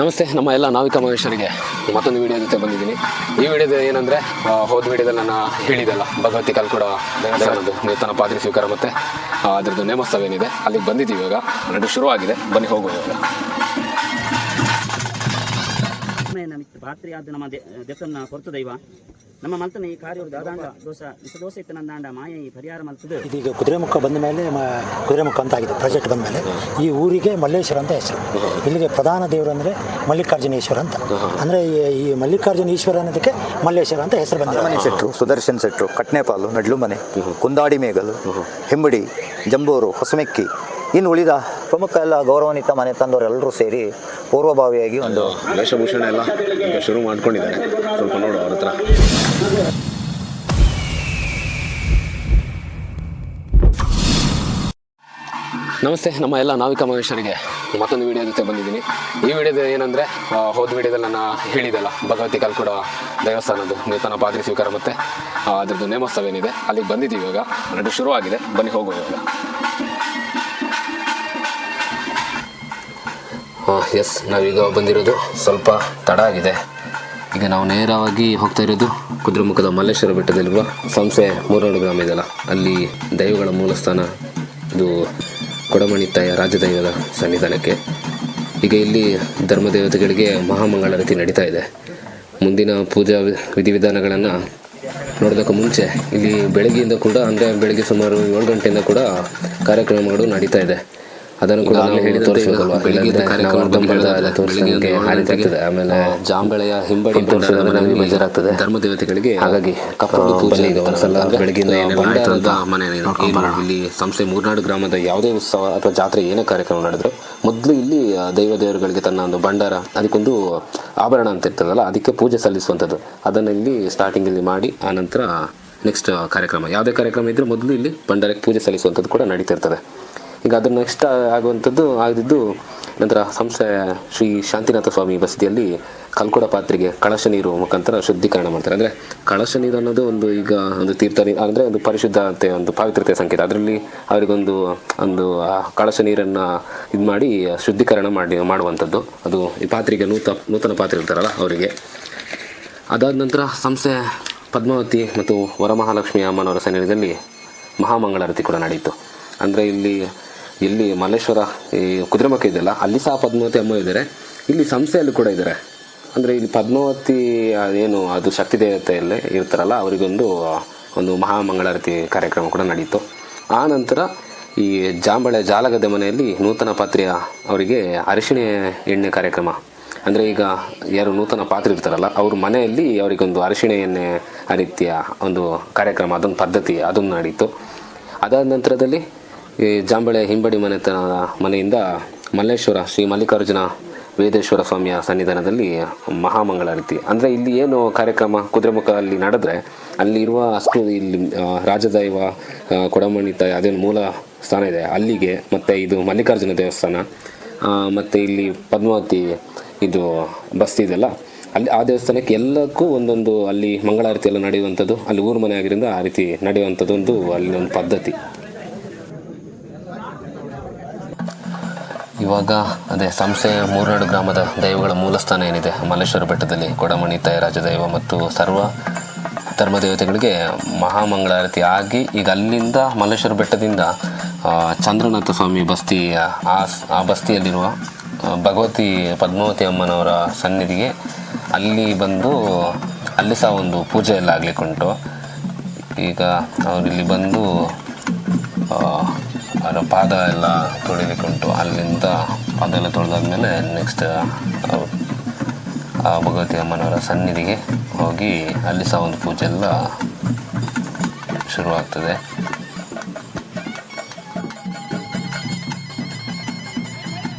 ನಮಸ್ತೆ, ನಮ್ಮ ಎಲ್ಲ ನಾವಿಕ ಮಹೇಶ್ವರಿಗೆ ಮತ್ತೊಂದು ವಿಡಿಯೋ ಜೊತೆ ಬಂದಿದ್ದೀನಿ. ಈ ವಿಡಿಯೋದ ಏನಂದರೆ, ಹೋದ ವಿಡಿಯೋದಲ್ಲಿ ನಾನು ಹೇಳಿದೆಲ್ಲ ಭಗವತಿ ಕಲ್ಕುಡ ದೇವಸ್ಥಾನದ್ದು ನೂತನ ಪಾದ್ರಿ ಸ್ವೀಕಾರ ಮತ್ತು ಅದರದ್ದು ನೇಮೋತ್ಸವ ಏನಿದೆ ಅಲ್ಲಿಗೆ ಬಂದಿದ್ದೀವಿ. ಇವಾಗ ನಡು ಶುರುವಾಗಿದೆ, ಬನ್ನಿ ಹೋಗುವ ಇವಾಗ. ಪಾತ್ರಿ ಆದ ನಮ್ಮ ದೇವಸ್ಥಾನ ಕೊರತು ದೈವ ನಮ್ಮ ಮಲ್ತನ ಈ ಕಾರ್ಯ ದಾದಾಂಡ ದೋಷ ವಿಷದೋಷ ಇತ್ತನಂದಾಂಡ ಮಾಯ ಈ ಪರಿಹಾರ ಮಲ್ತದೆ. ಇದೀಗ ಕುದುರೆಮುಖ ಬಂದ ಮೇಲೆ ಕುದುರೆಮುಖ ಅಂತ ಆಗಿದೆ ಪ್ರಾಜೆಕ್ಟ್ ಬಂದ ಮೇಲೆ ಈ ಊರಿಗೆ ಮಲ್ಲೇಶ್ವರ ಅಂತ ಹೆಸರು. ಇಲ್ಲಿಗೆ ಪ್ರಧಾನ ದೇವರು ಅಂದರೆ ಮಲ್ಲಿಕಾರ್ಜುನೇಶ್ವರ ಅಂತ. ಅಂದರೆ ಈ ಮಲ್ಲಿಕಾರ್ಜುನ ಈಶ್ವರ ಅನ್ನೋದಕ್ಕೆ ಮಲ್ಲೇಶ್ವರ ಅಂತ ಹೆಸರು ಬಂದಿದೆ. ಮನೆ ಶೆಟ್ರು, ಸುದರ್ಶನ್ ಶೆಟ್ರು, ಕಟ್ನೆಪಾಲು, ನಡ್ಲು ಮನೆ, ಕುಂದಾಡಿ ಮೇಗಲು, ಹೆಂಬಡಿ, ಜಂಬೂರು, ಹೊಸಮೆಕ್ಕಿ, ಇನ್ನು ಉಳಿದ ಪ್ರಮುಖ ಎಲ್ಲ ಗೌರವಾನ್ವಿತ ಮನೆ ತಂದವರೆಲ್ಲರೂ ಸೇರಿ ಪೂರ್ವಭಾವಿಯಾಗಿ ಒಂದು ವೇಷಭೂಷಣ ಎಲ್ಲ ಈಗ ಶುರು ಮಾಡ್ಕೊಂಡಿದ್ದಾರೆ. ಸ್ವಲ್ಪ ನೋಡು ಅವ್ರ ಹತ್ರ. ನಮಸ್ತೆ, ನಮ್ಮ ಎಲ್ಲ ನಾವಿಕ ಮಹೇಶ್ವರಿಗೆ ಮತ್ತೊಂದು ವಿಡಿಯೋ ಜೊತೆ ಬಂದಿದ್ದೀನಿ. ಈ ವಿಡಿಯೋದ ಏನಂದರೆ, ಹೋದ ವಿಡಿಯೋದಲ್ಲಿ ನಾನು ಹೇಳಿದೆಲ್ಲ ಭಗವತಿ ಕಲ್ಕುಡ ದೇವಸ್ಥಾನದ್ದು ನೂತನ ಪಾದ್ರಿ ಸ್ವೀಕಾರ ಮತ್ತು ಅದರದ್ದು ನೇಮೋತ್ಸವ ಏನಿದೆ ಅಲ್ಲಿಗೆ ಬಂದಿದ್ದೀವಿ. ಇವಾಗ ನಡು ಶುರುವಾಗಿದೆ, ಬನ್ನಿ ಹೋಗುವ ಇವಾಗ. ಎಸ್, ನಾವೀಗ ಬಂದಿರೋದು ಸ್ವಲ್ಪ ತಡ ಆಗಿದೆ. ಈಗ ನಾವು ನೇರವಾಗಿ ಹೋಗ್ತಾ ಇರೋದು ಕುದುರೆಮುಖದ ಮಲ್ಲೇಶ್ವರ ಬೆಟ್ಟದಲ್ಲಿರುವ ಸಂಸ್ಥೆ 3 ಗ್ರಾಮ ಇದೆಯಲ್ಲ, ಅಲ್ಲಿ ದೈವಗಳ ಮೂಲಸ್ಥಾನ ಇದು ಕೊಡಮಣಿತಾಯ ರಾಜದೈವದ ಸನ್ನಿಧಾನಕ್ಕೆ. ಈಗ ಇಲ್ಲಿ ಧರ್ಮದೇವತೆಗಳಿಗೆ ಮಹಾಮಂಗಳಾರತಿ ನಡೀತಾ ಇದೆ. ಮುಂದಿನ ಪೂಜಾ ವಿಧಿವಿಧಾನಗಳನ್ನು ನೋಡೋದಕ್ಕೂ ಮುಂಚೆ ಇಲ್ಲಿ ಬೆಳಗ್ಗೆಯಿಂದ ಕೂಡ, ಅಂದರೆ ಬೆಳಗ್ಗೆ ಸುಮಾರು 7 ಗಂಟೆಯಿಂದ ಕೂಡ ಕಾರ್ಯಕ್ರಮಗಳು ನಡೀತಾ ಇದೆ. ಅದನ್ನು ಕೂಡ ತೋರಿಸೋದಲ್ವ, ಆಮೇಲೆ ಜಾಂಬೆಳೆಯ ಹಿಂಬಡಿ ಬೇಜಾರಾಗ್ತದೆ ಧರ್ಮದೇವತೆಗಳಿಗೆ. ಹಾಗಾಗಿ ಬೆಳಗಿನ ಮನೆ ಇಲ್ಲಿ ಸಂಸ್ಥೆ 3 ಗ್ರಾಮದ ಯಾವುದೇ ಉತ್ಸವ ಅಥವಾ ಜಾತ್ರೆ ಏನೇ ಕಾರ್ಯಕ್ರಮ ನಡೆದ್ರು ಮೊದಲು ಇಲ್ಲಿ ದೇವರುಗಳಿಗೆ ತನ್ನ ಒಂದು ಭಂಡಾರ, ಅದಕ್ಕೊಂದು ಆಭರಣ ಅಂತ ಇರ್ತದಲ್ಲ, ಅದಕ್ಕೆ ಪೂಜೆ ಸಲ್ಲಿಸುವಂಥದ್ದು, ಅದನ್ನು ಇಲ್ಲಿ ಸ್ಟಾರ್ಟಿಂಗಲ್ಲಿ ಮಾಡಿ ಆನಂತರ ನೆಕ್ಸ್ಟ್ ಕಾರ್ಯಕ್ರಮ ಯಾವುದೇ ಕಾರ್ಯಕ್ರಮ ಇದ್ರೂ ಮೊದಲು ಇಲ್ಲಿ ಭಂಡಾರಕ್ಕೆ ಪೂಜೆ ಸಲ್ಲಿಸುವಂಥದ್ದು ಕೂಡ ನಡೀತಿರ್ತದೆ. ಈಗ ಅದನ್ನು ನೆಕ್ಸ್ಟ್ ಆಗಿದ್ದು ನಂತರ ಸಂಸ್ಥೆ ಶ್ರೀ ಶಾಂತಿನಾಥ ಸ್ವಾಮಿ ಬಸದಿಯಲ್ಲಿ ಕಲ್ಕುಡ ಪಾತ್ರೆಗೆ ಕಳಶ ನೀರು ಮುಖಾಂತರ ಶುದ್ಧೀಕರಣ ಮಾಡ್ತಾರೆ. ಅಂದರೆ ಕಳಶ ನೀರು ಅನ್ನೋದು ಈಗ ಒಂದು ತೀರ್ಥ ನೀರು, ಅಂದರೆ ಒಂದು ಪರಿಶುದ್ಧತೆ, ಒಂದು ಪವಿತ್ರತೆ ಸಂಕೇತ. ಅದರಲ್ಲಿ ಅವರಿಗೊಂದು ಕಳಶ ನೀರನ್ನು ಇದು ಮಾಡಿ ಶುದ್ಧೀಕರಣ ಮಾಡುವಂಥದ್ದು. ಅದು ಈ ಪಾತ್ರೆಗೆ ನೂತನ ಪಾತ್ರೆ ಇರ್ತಾರಲ್ಲ ಅವರಿಗೆ. ಅದಾದ ನಂತರ ಸಂಸ್ಥೆ ಪದ್ಮಾವತಿ ಮತ್ತು ವರಮಹಾಲಕ್ಷ್ಮಿ ಅಮ್ಮನವರ ಸನ್ನಿಧಿಯಲ್ಲಿ ಮಹಾಮಂಗಳಾರತಿ ಕೂಡ ನಡೆಯಿತು. ಅಂದರೆ ಇಲ್ಲಿ ಮಲ್ಲೇಶ್ವರ ಈ ಕುದುರೆಮುಖ ಇದೆಯಲ್ಲ, ಅಲ್ಲಿ ಸಹ ಪದ್ಮಾವತಿ ಅಮ್ಮ ಇದ್ದಾರೆ, ಇಲ್ಲಿ ಸಂಸ್ಥೆಯಲ್ಲಿ ಕೂಡ ಇದ್ದಾರೆ. ಅಂದರೆ ಇಲ್ಲಿ ಪದ್ಮಾವತಿ ಏನು ಅದು ಶಕ್ತಿ ದೇವತೆಯಲ್ಲೇ ಇರ್ತಾರಲ್ಲ, ಅವರಿಗೊಂದು ಮಹಾಮಂಗಳಾರತಿ ಕಾರ್ಯಕ್ರಮ ಕೂಡ ನಡೀತು. ಆ ನಂತರ ಈ ಜಾಂಬಳೆ ಜಾಲಗದ್ದೆ ಮನೆಯಲ್ಲಿ ನೂತನ ಪಾತ್ರೆಯ ಅವರಿಗೆ ಅರಿಶಿಣ ಎಣ್ಣೆ ಕಾರ್ಯಕ್ರಮ. ಅಂದರೆ ಈಗ ಯಾರು ನೂತನ ಪಾತ್ರೆ ಇರ್ತಾರಲ್ಲ ಅವ್ರ ಮನೆಯಲ್ಲಿ ಅವರಿಗೊಂದು ಅರಿಶಿಣ ಎಣ್ಣೆ ಆ ರೀತಿಯ ಒಂದು ಕಾರ್ಯಕ್ರಮ, ಅದೊಂದು ಪದ್ಧತಿ, ಅದೊಂದು ನಡೀತು. ಅದಾದ ನಂತರದಲ್ಲಿ ಈ ಜಾಂಬಳೆ ಹಿಂಬಡಿ ಮನೆಯಿಂದ ಮಲ್ಲೇಶ್ವರ ಶ್ರೀ ಮಲ್ಲಿಕಾರ್ಜುನ ವೇದೇಶ್ವರ ಸ್ವಾಮಿಯ ಸನ್ನಿಧಾನದಲ್ಲಿ ಮಹಾಮಂಗಳಾರತಿ. ಅಂದರೆ ಇಲ್ಲಿ ಏನು ಕಾರ್ಯಕ್ರಮ ಕುದುರೆಮುಖ ಅಲ್ಲಿ ನಡೆದ್ರೆ ಅಲ್ಲಿರುವ ಅಷ್ಟು ಇಲ್ಲಿ ರಾಜದೈವ ಕೊಡಮಣಿತಾಯ ಅದೇನು ಮೂಲ ಸ್ಥಾನ ಇದೆ ಅಲ್ಲಿಗೆ, ಮತ್ತು ಇದು ಮಲ್ಲಿಕಾರ್ಜುನ ದೇವಸ್ಥಾನ, ಮತ್ತು ಇಲ್ಲಿ ಪದ್ಮಾವತಿ ಇದು ಬಸ್ತಿ ಇದೆಲ್ಲ, ಅಲ್ಲಿ ಆ ದೇವಸ್ಥಾನಕ್ಕೆ ಎಲ್ಲಕ್ಕೂ ಒಂದೊಂದು ಅಲ್ಲಿ ಮಂಗಳಾರತಿ ಎಲ್ಲ ನಡೆಯುವಂಥದ್ದು, ಅಲ್ಲಿ ಊರು ಮನೆ ಆಗಿರಿಂದ ಆ ರೀತಿ ನಡೆಯುವಂಥದ್ದು ಅಲ್ಲಿ ಒಂದು ಪದ್ಧತಿ. ಇವಾಗ ಅದೇ ಸಂಸ್ಥೆ 3 ಗ್ರಾಮದ ದೈವಗಳ ಮೂಲಸ್ಥಾನ ಏನಿದೆ ಮಲ್ಲೇಶ್ವರ ಬೆಟ್ಟದಲ್ಲಿ ಕೊಡಮಣಿತಾಯ ರಾಜದೈವ ಮತ್ತು ಸರ್ವ ಧರ್ಮದೇವತೆಗಳಿಗೆ ಮಹಾಮಂಗಳಾರತಿ ಆಗಿ, ಈಗ ಅಲ್ಲಿಂದ ಮಲ್ಲೇಶ್ವರ ಬೆಟ್ಟದಿಂದ ಚಂದ್ರನಾಥ ಸ್ವಾಮಿ ಬಸ್ತಿ, ಆ ಬಸ್ತಿಯಲ್ಲಿರುವ ಭಗವತಿ ಪದ್ಮಾವತಿ ಅಮ್ಮನವರ ಸನ್ನಿಧಿಗೆ ಅಲ್ಲಿ ಬಂದು ಅಲ್ಲಿ ಸಹ ಒಂದು ಪೂಜೆ ಎಲ್ಲ ಆಗಲಿಕ್ಕುಂಟು. ಈಗ ಅವರಿಲ್ಲಿ ಬಂದು ಅವರ ಪಾದ ಎಲ್ಲ ತೊಳಿಲಿಕ್ಕುಂಟು. ಅಲ್ಲಿಂದ ಪಾದ ಎಲ್ಲ ತೊಳೆದಾದ್ಮೇಲೆ ನೆಕ್ಸ್ಟ್ ಭಗವತಿ ಅಮ್ಮನವರ ಸನ್ನಿಧಿಗೆ ಹೋಗಿ ಅಲ್ಲಿ ಸಹ ಒಂದು ಪೂಜೆ ಎಲ್ಲ ಶುರುವಾಗ್ತದೆ.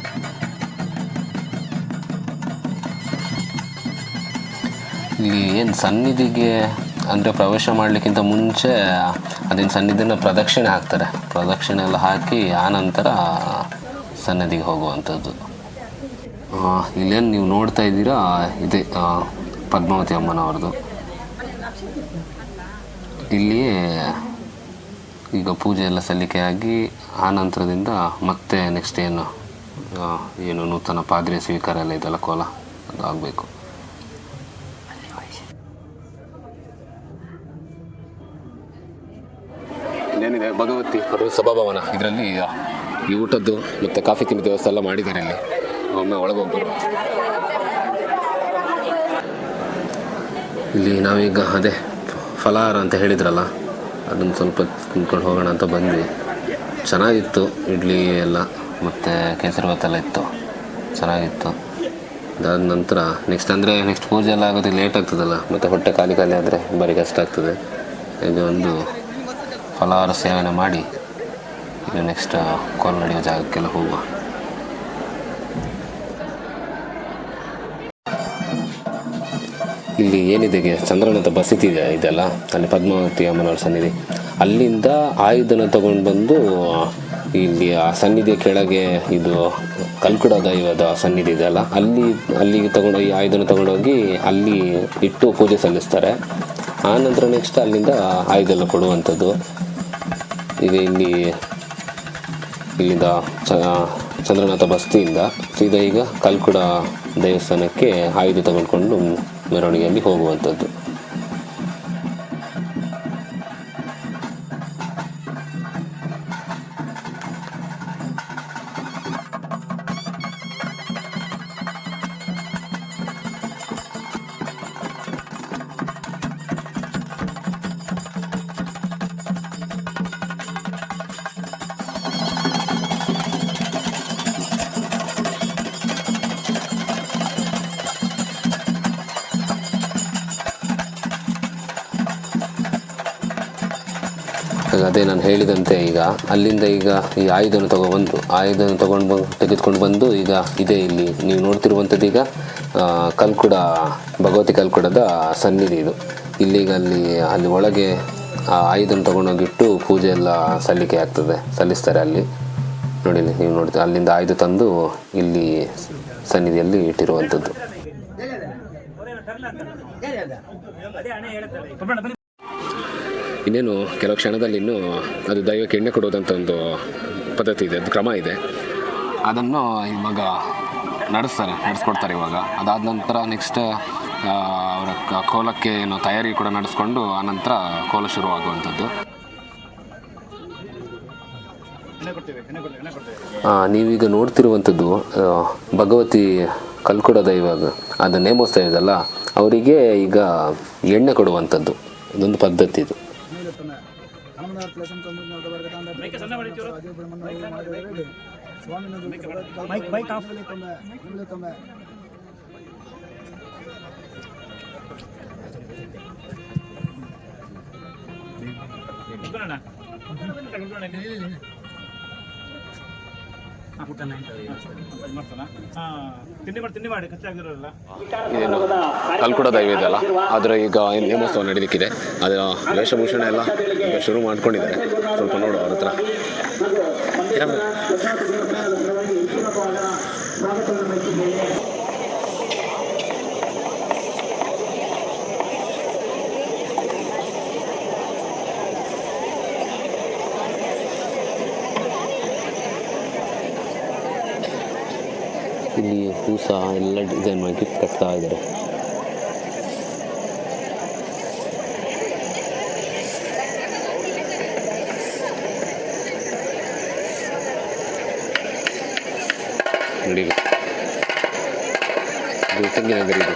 ಇಲ್ಲಿ ಏನು ಸನ್ನಿಧಿಗೆ ಅಂದರೆ ಪ್ರವೇಶ ಮಾಡಲಿಕ್ಕಿಂತ ಮುಂಚೆ ಅದೇನು ಸನ್ನಿಧಿನ ಪ್ರದಕ್ಷಿಣೆ ಹಾಕ್ತಾರೆ. ಪ್ರದಕ್ಷಿಣೆ ಎಲ್ಲ ಹಾಕಿ ಆನಂತರ ಸನ್ನಿಧಿಗೆ ಹೋಗುವಂಥದ್ದು. ಇಲ್ಲೇನು ನೀವು ನೋಡ್ತಾ ಇದ್ದೀರಾ, ಇದೆ ಪದ್ಮಾವತಿ ಅಮ್ಮನವ್ರದ್ದು. ಇಲ್ಲಿಯೇ ಈಗ ಪೂಜೆ ಎಲ್ಲ ಸಲ್ಲಿಕೆ ಆಗಿ ಆ ನಂತರದಿಂದ ಮತ್ತೆ ನೆಕ್ಸ್ಟ್ ಏನು ಏನು ನೂತನ ಪಾದ್ರಿ ಸ್ವೀಕಾರ ಎಲ್ಲ ಇದೆಲ್ಲ ಕೋಲ ಅದು ಆಗಬೇಕು. ಇನ್ನೇನಿದೆ ಭಗವತಿ ಸಭಾಭವನ, ಇದರಲ್ಲಿ ಈ ಊಟದ್ದು ಮತ್ತು ಕಾಫಿ ತಿಂಡಿ ವ್ಯವಸ್ಥೆ ಎಲ್ಲ ಮಾಡಿದ್ದಾರೆ. ಇಲ್ಲಿ ಒಮ್ಮೆ ಒಳಗೋಗ್ಬೋದು. ಇಲ್ಲಿ ನಾವೀಗ ಅದೇ ಫಲಹಾರ ಅಂತ ಹೇಳಿದ್ರಲ್ಲ, ಅದನ್ನು ಸ್ವಲ್ಪ ತಿಂದ್ಕೊಂಡು ಹೋಗೋಣ ಅಂತ ಬಂದ್ವಿ. ಚೆನ್ನಾಗಿತ್ತು, ಇಡ್ಲಿ ಎಲ್ಲ ಮತ್ತು ಕೇಸರಿಬಾತ್ ಎಲ್ಲ ಇತ್ತು, ಚೆನ್ನಾಗಿತ್ತು. ಅದಾದ ನಂತರ ನೆಕ್ಸ್ಟ್ ಪೂಜೆ ಎಲ್ಲ ಆಗೋದಕ್ಕೆ ಲೇಟ್ ಆಗ್ತದಲ್ಲ, ಮತ್ತು ಹೊಟ್ಟೆ ಖಾಲಿ ಆದರೆ ಭಾರಿ ಕಷ್ಟ ಆಗ್ತದೆ. ಇದು ಒಂದು ಫಲಹಾರ ಸೇವನೆ ಮಾಡಿ ಇನ್ನು ನೆಕ್ಸ್ಟ್ ಕೋಲ್ ನಡೆಯೋ ಜಾಗಕ್ಕೆಲ್ಲ ಹೋಗುವ. ಇಲ್ಲಿ ಏನಿದೆ ಚಂದ್ರನಾಥ ಬಸದಿ ಇದೆಲ್ಲ, ಅಲ್ಲಿ ಪದ್ಮಾವತಿ ಅಮ್ಮನವ್ರ ಸನ್ನಿಧಿ, ಅಲ್ಲಿಂದ ಆಯುಧನ ತಗೊಂಡು ಬಂದು ಇಲ್ಲಿ ಆ ಸನ್ನಿಧಿಯ ಕೆಳಗೆ ಇದು ಕಲ್ಕುಡ ದೈವದ ಸನ್ನಿಧಿ ಇದೆಯಲ್ಲ, ಅಲ್ಲಿಗೆ ತಗೊಂಡೋಗಿ ಆಯುಧನ ತಗೊಂಡೋಗಿ ಅಲ್ಲಿ ಇಟ್ಟು ಪೂಜೆ ಸಲ್ಲಿಸ್ತಾರೆ. ಆನಂತರ ನೆಕ್ಸ್ಟ್ ಅಲ್ಲಿಂದ ಆಯುಧ ಎಲ್ಲ ಕೊಡುವಂಥದ್ದು. ಈಗ ಇಲ್ಲಿಂದ ಚಂದ್ರನಾಥ ಬಸ್ತಿಯಿಂದ ಸೀದಾ ಈಗ ಕಲ್ಕುಡ ದೇವಸ್ಥಾನಕ್ಕೆ ಆಯುಧ ತಗೊಂಡ್ಕೊಂಡು ಮೆರವಣಿಗೆಯಲ್ಲಿ ಹೋಗುವಂಥದ್ದು. ಅದೇ ನಾನು ಹೇಳಿದಂತೆ ಈಗ ಅಲ್ಲಿಂದ ಈಗ ಈ ಆಯುಧನ ತೆಗೆದುಕೊಂಡು ಬಂದು ಈಗ ಇದೇ ಇಲ್ಲಿ ನೀವು ನೋಡ್ತಿರುವಂಥದ್ದು ಈಗ ಭಗವತಿ ಕಲ್ಕುಡದ ಸನ್ನಿಧಿ ಇದು. ಇಲ್ಲಿಗ ಅಲ್ಲಿ ಒಳಗೆ ಆ ಆಯುಧನ ತೊಗೊಂಡೋಗಿಟ್ಟು ಪೂಜೆ ಎಲ್ಲ ಸಲ್ಲಿಸ್ತಾರೆ ಅಲ್ಲಿ ನೋಡಿ. ನೀವು ನೋಡ್ತೀವಿ ಅಲ್ಲಿಂದ ಆಯುಧ ತಂದು ಇಲ್ಲಿ ಸನ್ನಿಧಿಯಲ್ಲಿ ಇಟ್ಟಿರುವಂಥದ್ದು. ಇನ್ನೇನು ಕೆಲವು ಕ್ಷಣದಲ್ಲಿ ಇನ್ನೂ ಅದು ದೈವಕ್ಕೆ ಎಣ್ಣೆ ಕೊಡೋದಂಥ ಒಂದು ಪದ್ಧತಿ ಇದೆ, ಅದು ಕ್ರಮ ಇದೆ. ಅದನ್ನು ಇವಾಗ ನಡೆಸ್ಕೊಡ್ತಾರೆ ಇವಾಗ. ಅದಾದ ನಂತರ ನೆಕ್ಸ್ಟ್ ಅವರ ಕೋಲಕ್ಕೆ ಏನು ತಯಾರಿ ಕೂಡ ನಡೆಸ್ಕೊಂಡು ಆನಂತರ ಕೋಲ ಶುರುವಾಗುವಂಥದ್ದು. ನೀವೀಗ ನೋಡ್ತಿರುವಂಥದ್ದು ಭಗವತಿ ಕಲ್ಕುಡ ದೈವ ಅದು ನೇಮೋತ್ಸವ ಇದೆಲ್ಲ, ಅವರಿಗೆ ಈಗ ಎಣ್ಣೆ ಕೊಡುವಂಥದ್ದು ಇದೊಂದು ಪದ್ಧತಿ ಇದು. ಇದೇನು ಕಲ್ಕುಡ ದೈವ ಇದೆಯಲ್ಲ, ಅದರ ಈಗ ನೇಮೋತ್ಸವ ನಡೀಲಿಕ್ಕಿದೆ. ಅದರ ವೇಷಭೂಷಣ ಎಲ್ಲ ಈಗ ಶುರು ಮಾಡ್ಕೊಂಡಿದ್ದಾರೆ. ಸ್ವಲ್ಪ ನೋಡು ಅವ್ರ ಹತ್ರ. ಇಲ್ಲಿ ಕೂಸ ಎಲ್ಲ ಡಿಸೈನ್ ಮಾಡಿ ಕಟ್ತಾ ಇದ್ದಾರೆ. ನೋಡಿ ಇದು ತೆಂಗಿನ ಗರಿ ಇದು.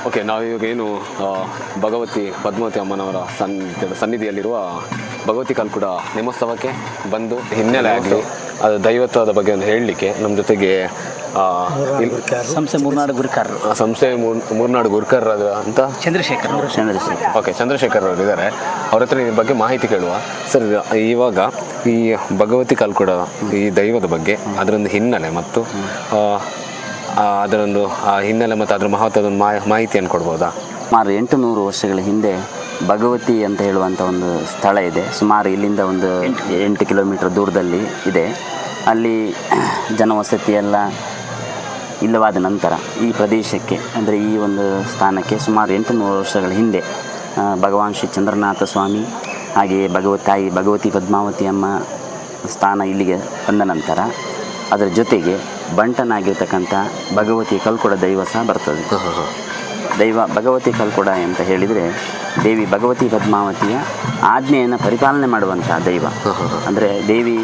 ಓಕೆ, ನಾವಿವಾಗ ಏನು ಭಗವತಿ ಪದ್ಮಾವತಿ ಅಮ್ಮನವರ ಸನ್ನಿಧಿಯಲ್ಲಿರುವ ಭಗವತಿ ಕಲ್ಕುಡ ನೇಮೋತ್ಸವಕ್ಕೆ ಬಂದು ಹಿನ್ನೆಲೆ ಆಗಲಿ ಅದು ದೈವತ್ವದ ಬಗ್ಗೆ ಒಂದು ಹೇಳಲಿಕ್ಕೆ ನಮ್ಮ ಜೊತೆಗೆ ಸಂಸ್ಥೆ ಮೂರ್ನಾಡು ಗುರ್ಕರ್ ಅಂತ ಚಂದ್ರಶೇಖರ್. ಓಕೆ, ಚಂದ್ರಶೇಖರ್ ಅವರು ಇದ್ದಾರೆ. ಅವ್ರ ಹತ್ರ ಈ ಬಗ್ಗೆ ಮಾಹಿತಿ ಕೇಳುವ. ಸರ್, ಇವಾಗ ಈ ಭಗವತಿ ಕಲ್ಕುಡ ಈ ದೈವದ ಬಗ್ಗೆ ಅದರೊಂದು ಹಿನ್ನೆಲೆ ಮತ್ತು ಅದರೊಂದು ಹಿನ್ನೆಲೆ ಮತ್ತು ಅದರ ಮಹತ್ವದ ಮಾಹಿತಿಯನ್ನು ಕೊಡ್ಬೋದಾ? ಸುಮಾರು 800 ವರ್ಷಗಳ ಹಿಂದೆ ಭಗವತಿ ಅಂತ ಹೇಳುವಂಥ ಒಂದು ಸ್ಥಳ ಇದೆ. ಸುಮಾರು ಇಲ್ಲಿಂದ ಒಂದು 8 ಕಿಲೋಮೀಟರ್ ದೂರದಲ್ಲಿ ಇದೆ. ಅಲ್ಲಿ ಜನವಸತಿ ಎಲ್ಲ ಇಲ್ಲವಾದ ನಂತರ ಈ ಪ್ರದೇಶಕ್ಕೆ ಅಂದರೆ ಈ ಒಂದು ಸ್ಥಾನಕ್ಕೆ ಸುಮಾರು 800 ವರ್ಷಗಳ ಹಿಂದೆ ಭಗವಾನ್ ಶ್ರೀ ಚಂದ್ರನಾಥ ಸ್ವಾಮಿ ಹಾಗೆಯೇ ತಾಯಿ ಭಗವತಿ ಪದ್ಮಾವತಿ ಅಮ್ಮ ಸ್ಥಾನ ಇಲ್ಲಿಗೆ ಬಂದ ನಂತರ ಅದರ ಜೊತೆಗೆ ಬಂಟನಾಗಿರ್ತಕ್ಕಂಥ ಭಗವತಿ ಕಲ್ಕೊಡ ದೈವ ಸಹ ಬರ್ತದೆ. ದೈವ ಭಗವತಿ ಕಲ್ಕೊಡ ಅಂತ ಹೇಳಿದರೆ ದೇವಿ ಭಗವತಿ ಪದ್ಮಾವತಿಯ ಆಜ್ಞೆಯನ್ನು ಪರಿಪಾಲನೆ ಮಾಡುವಂಥ ದೈವ. ಅಂದರೆ ದೇವಿ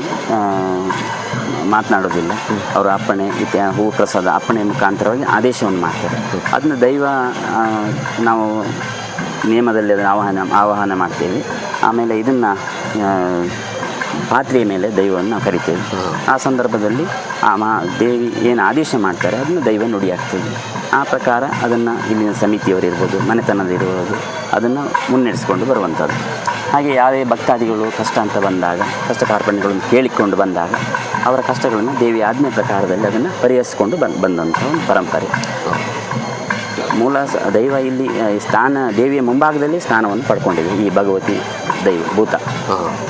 ಮಾತನಾಡೋದಿಲ್ಲ, ಅವರ ಅಪ್ಪಣೆ ಹೂ ಪ್ರಸಾದ ಅಪ್ಪಣೆ ಮುಖಾಂತರವಾಗಿ ಆದೇಶವನ್ನು ಮಾಡ್ತಾರೆ. ಅದನ್ನ ದೈವ ನಾವು ನಿಯಮದಲ್ಲಿ ಅದನ್ನು ಆವಾಹನ ಮಾಡ್ತೇವೆ. ಆಮೇಲೆ ಇದನ್ನು ಪಾತ್ರೆಯ ಮೇಲೆ ದೈವವನ್ನು ನಾವು ಕರಿತೇವೆ. ಆ ಸಂದರ್ಭದಲ್ಲಿ ದೇವಿ ಏನು ಆದೇಶ ಮಾಡ್ತಾರೆ ಅದನ್ನು ದೈವ ನುಡಿಯಾಗ್ತದೆ. ಆ ಪ್ರಕಾರ ಅದನ್ನು ಇಲ್ಲಿನ ಸಮಿತಿಯವರಿರ್ಬೋದು, ಮನೆತನದಿರ್ಬೋದು, ಅದನ್ನು ಮುನ್ನಡೆಸ್ಕೊಂಡು ಬರುವಂಥದ್ದು. ಹಾಗೆ ಯಾವುದೇ ಭಕ್ತಾದಿಗಳು ಕಷ್ಟ ಅಂತ ಬಂದಾಗ, ಕಷ್ಟ ಕಾರ್ಪಣ್ಯಗಳನ್ನು ಕೇಳಿಕೊಂಡು ಬಂದಾಗ ಅವರ ಕಷ್ಟಗಳನ್ನು ದೇವಿಯ ಆಜ್ಞೆ ಪ್ರಕಾರದಲ್ಲಿ ಅದನ್ನು ಪರಿಹರಿಸಿಕೊಂಡು ಬಂದಂಥ ಒಂದು ಪರಂಪರೆ. ಮೂಲ ದೈವ ಇಲ್ಲಿ ಸ್ಥಾನ ದೇವಿಯ ಮುಂಭಾಗದಲ್ಲಿ ಸ್ಥಾನವನ್ನು ಪಡ್ಕೊಂಡಿದೆ ಈ ಭಗವತಿ ದೈವ ಭೂತ.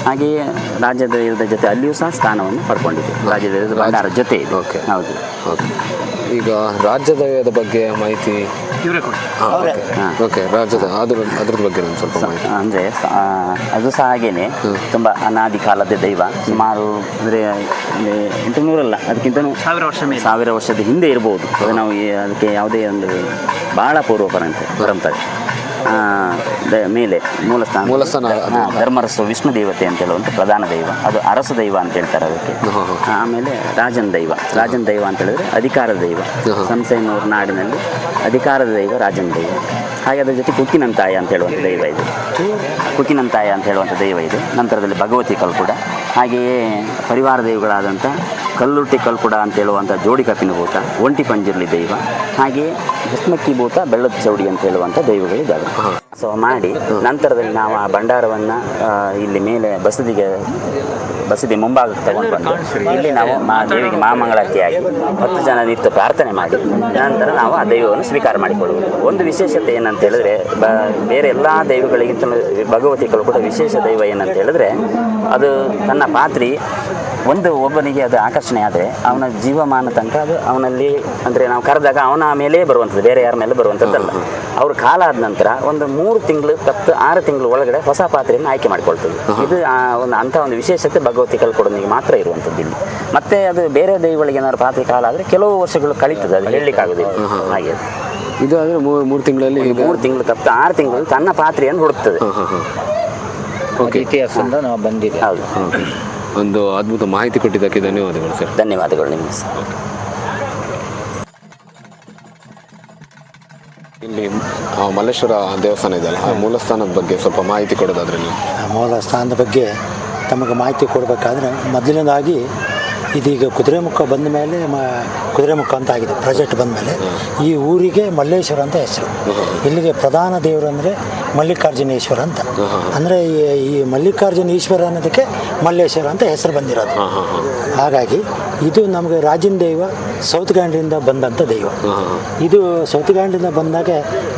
ಹಾಗೆಯೇ ರಾಜ್ಯದ ಜೊತೆ ಅಲ್ಲಿಯೂ ಸಹ ಸ್ಥಾನವನ್ನು ಪಡ್ಕೊಂಡಿದೆ, ರಾಜ್ಯದ ಭಂಡಾರ ಜೊತೆ ಇದೆ. ಹೌದು. ಈಗ ರಾಜ್ಯದ ಬಗ್ಗೆ ಮಾಹಿತಿ ಓಕೆ, ರಾಜ್ಯದ ಅದ್ರ ಬಗ್ಗೆ ಸ್ವಲ್ಪ ಅಂದರೆ ಅದು ಸಹ ಹಾಗೇನೆ ತುಂಬ ಅನಾದಿ ಕಾಲದ ದೈವ. ಸುಮಾರು ಅಂದರೆ 800 ಅಲ್ಲ, ಅದಕ್ಕಿಂತ 1000 ವರ್ಷದ ಹಿಂದೆ ಇರ್ಬೋದು. ಅದು ನಾವು ಅದಕ್ಕೆ ಯಾವುದೇ ಒಂದು ಭಾಳ ಪೂರ್ವ ಪರಂಪರೆ ಮೇಲೆ ಮೂಲಸ್ಥಾನ ಧರ್ಮರಸ ವಿಷ್ಣು ದೇವತೆ ಅಂತ ಹೇಳುವಂಥ ಪ್ರಧಾನ ದೈವ, ಅದು ಅರಸ ದೈವ ಅಂತ ಹೇಳ್ತಾರೆ ಅದಕ್ಕೆ. ಆಮೇಲೆ ರಾಜನ್ ದೈವ ಅಂತ ಹೇಳಿದ್ರೆ ಅಧಿಕಾರದ ದೈವ. ಸಂಸೆನೂರು ನಾಡಿನಲ್ಲಿ ಅಧಿಕಾರದ ದೈವ ರಾಜನ್ ದೈವ. ಹಾಗೆ ಅದರ ಜೊತೆ ಕುಕ್ಕಿನಂತಾಯ ಅಂತ ಹೇಳುವಂಥ ದೈವ ಇದೆ. ಕುಕ್ಕಿನಂತಾಯ ಅಂತ ಹೇಳುವಂಥ ದೈವ ಇದೆ. ನಂತರದಲ್ಲಿ ಭಗವತಿ ಕಲ್ಕುಡ, ಹಾಗೆಯೇ ಪರಿವಾರ ದೈವಗಳಾದಂಥ ಕಲ್ಲುಟ್ಟಿ ಕಲ್ಕುಡ ಅಂತ ಹೇಳುವಂಥ ಜೋಡಿ ಕಪ್ಪಿನ ಭೂತ, ಒಂಟಿ ಪಂಜಿರ್ಲಿ ದೈವ, ಹಾಗೆಯೇ ಹೆಸ್ಮಕ್ಕಿ ಭೂತ, ಬೆಳ್ಳದ ಚೌಡಿ ಅಂತ ಹೇಳುವಂಥ ದೈವಗಳಿದ್ದಾವೆ. ಸೊ ಮಾಡಿ ನಂತರದಲ್ಲಿ ನಾವು ಆ ಭಂಡಾರವನ್ನು ಇಲ್ಲಿ ಮೇಲೆ ಬಸದಿ ಮುಂಭಾಗಕ್ಕೆ ತಗೊಂಡು ಬಂದು ಇಲ್ಲಿ ನಾವು ದೇವಿಗೆ ಮಹಾಮಂಗಳಾರತಿಯಾಗಿ 10 ಜನ ನಿಂತು ಪ್ರಾರ್ಥನೆ ಮಾಡಿ ನಂತರ ನಾವು ಆ ದೈವವನ್ನು ಸ್ವೀಕಾರ ಮಾಡಿಕೊಳ್ಳುವುದು. ಒಂದು ವಿಶೇಷತೆ ಏನಂತ ಹೇಳಿದ್ರೆ, ಬೇರೆ ಎಲ್ಲ ದೈವಗಳಿಗಿಂತ ಭಗವತಿ ಕೂಡ ವಿಶೇಷ ದೈವ ಏನಂತ ಹೇಳಿದ್ರೆ, ಅದು ತನ್ನ ಪಾತ್ರಿ ಒಬ್ಬನಿಗೆ ಅದು ಆಕರ್ಷಣೆ ಆದರೆ ಅವನ ಜೀವಮಾನ ತನಕ ಅದು ಅವನಲ್ಲಿ, ಅಂದರೆ ನಾವು ಕರೆದಾಗ ಅವನ ಮೇಲೆ ಬರುವಂಥದ್ದು, ಬೇರೆ ಯಾರ ಮೇಲೆ ಬರುವಂಥದ್ದಲ್ಲ. ಅವ್ರ ಕಾಲ ಆದ ನಂತರ ಒಂದು 3 ತಿಂಗಳು 6 ತಿಂಗಳು ಒಳಗಡೆ ಹೊಸ ಪಾತ್ರೆಯನ್ನು ಆಯ್ಕೆ ಮಾಡಿಕೊಳ್ತದೆ. ಇದು ಅಂಥ ಒಂದು ವಿಶೇಷತೆ ಭಗವತಿ ಕಲ್ಕೊಡನಿಗೆ ಮಾತ್ರ ಇರುವಂಥದ್ದು ಇಲ್ಲಿ. ಮತ್ತೆ ಅದು ಬೇರೆ ದೈವಗಳಿಗೆ ಏನಾದ್ರು ಪಾತ್ರೆ ಕಾಲ ಆದರೆ ಕೆಲವು ವರ್ಷಗಳು ಕಳೀತದೆ, ಅದು ಹೇಳಲಿಕ್ಕಾಗೋದಿಲ್ಲ. ಹಾಗೆ ಇದು ಅಂದರೆ 3 ತಿಂಗಳಲ್ಲಿ 3 ತಿಂಗಳು 6 ತಿಂಗಳು ತನ್ನ ಪಾತ್ರೆಯನ್ನು ಹುಡುಕ್ತದೆ. ಇತಿಹಾಸದಿಂದ ನಾವು ಬಂದಿದೆ. ಹೌದು. ಒಂದು ಅದ್ಭುತ ಮಾಹಿತಿ ಕೊಟ್ಟಿದ್ದಕ್ಕೆ ಧನ್ಯವಾದಗಳು ಸರ್. ಧನ್ಯವಾದಗಳು ನಿಮಗೆ ಸರ್. ಇಲ್ಲಿ ಮಲ್ಲೇಶ್ವರ ದೇವಸ್ಥಾನ ಇದೆಯಲ್ಲ, ಆ ಮೂಲಸ್ಥಾನದ ಬಗ್ಗೆ ಸ್ವಲ್ಪ ಮಾಹಿತಿ ಕೊಡೋದಾದ್ರೆ ನೀವು. ಮೂಲ ಸ್ಥಾನದ ಬಗ್ಗೆ ತಮಗೆ ಮಾಹಿತಿ ಕೊಡಬೇಕಾದ್ರೆ ಮೊದಲನೇದಾಗಿ ಇದೀಗ ಕುದುರೆಮುಖ ಬಂದ ಮೇಲೆ ಕುದುರೆಮುಖ ಅಂತ ಆಗಿದೆ ಪ್ರಾಜೆಕ್ಟ್ ಬಂದ ಮೇಲೆ ಈ ಊರಿಗೆ ಮಲ್ಲೇಶ್ವರ ಅಂತ ಹೆಸರು. ಇಲ್ಲಿಗೆ ಪ್ರಧಾನ ದೇವರು ಅಂದರೆ ಮಲ್ಲಿಕಾರ್ಜುನೇಶ್ವರ ಅಂತ. ಅಂದರೆ ಈ ಮಲ್ಲಿಕಾರ್ಜುನ ಈಶ್ವರ ಅನ್ನೋದಕ್ಕೆ ಮಲ್ಲೇಶ್ವರ ಅಂತ ಹೆಸರು ಬಂದಿರೋದು. ಹಾಗಾಗಿ ಇದು ನಮಗೆ ರಾಜಿನ ದೈವ ಸೌತ್ಗಾಂಡ್ರಿಂದ ಬಂದಂಥ ದೈವ. ಇದು ಸೌತ್ಗಾಂಡ್ರಿಂದ ಬಂದಾಗ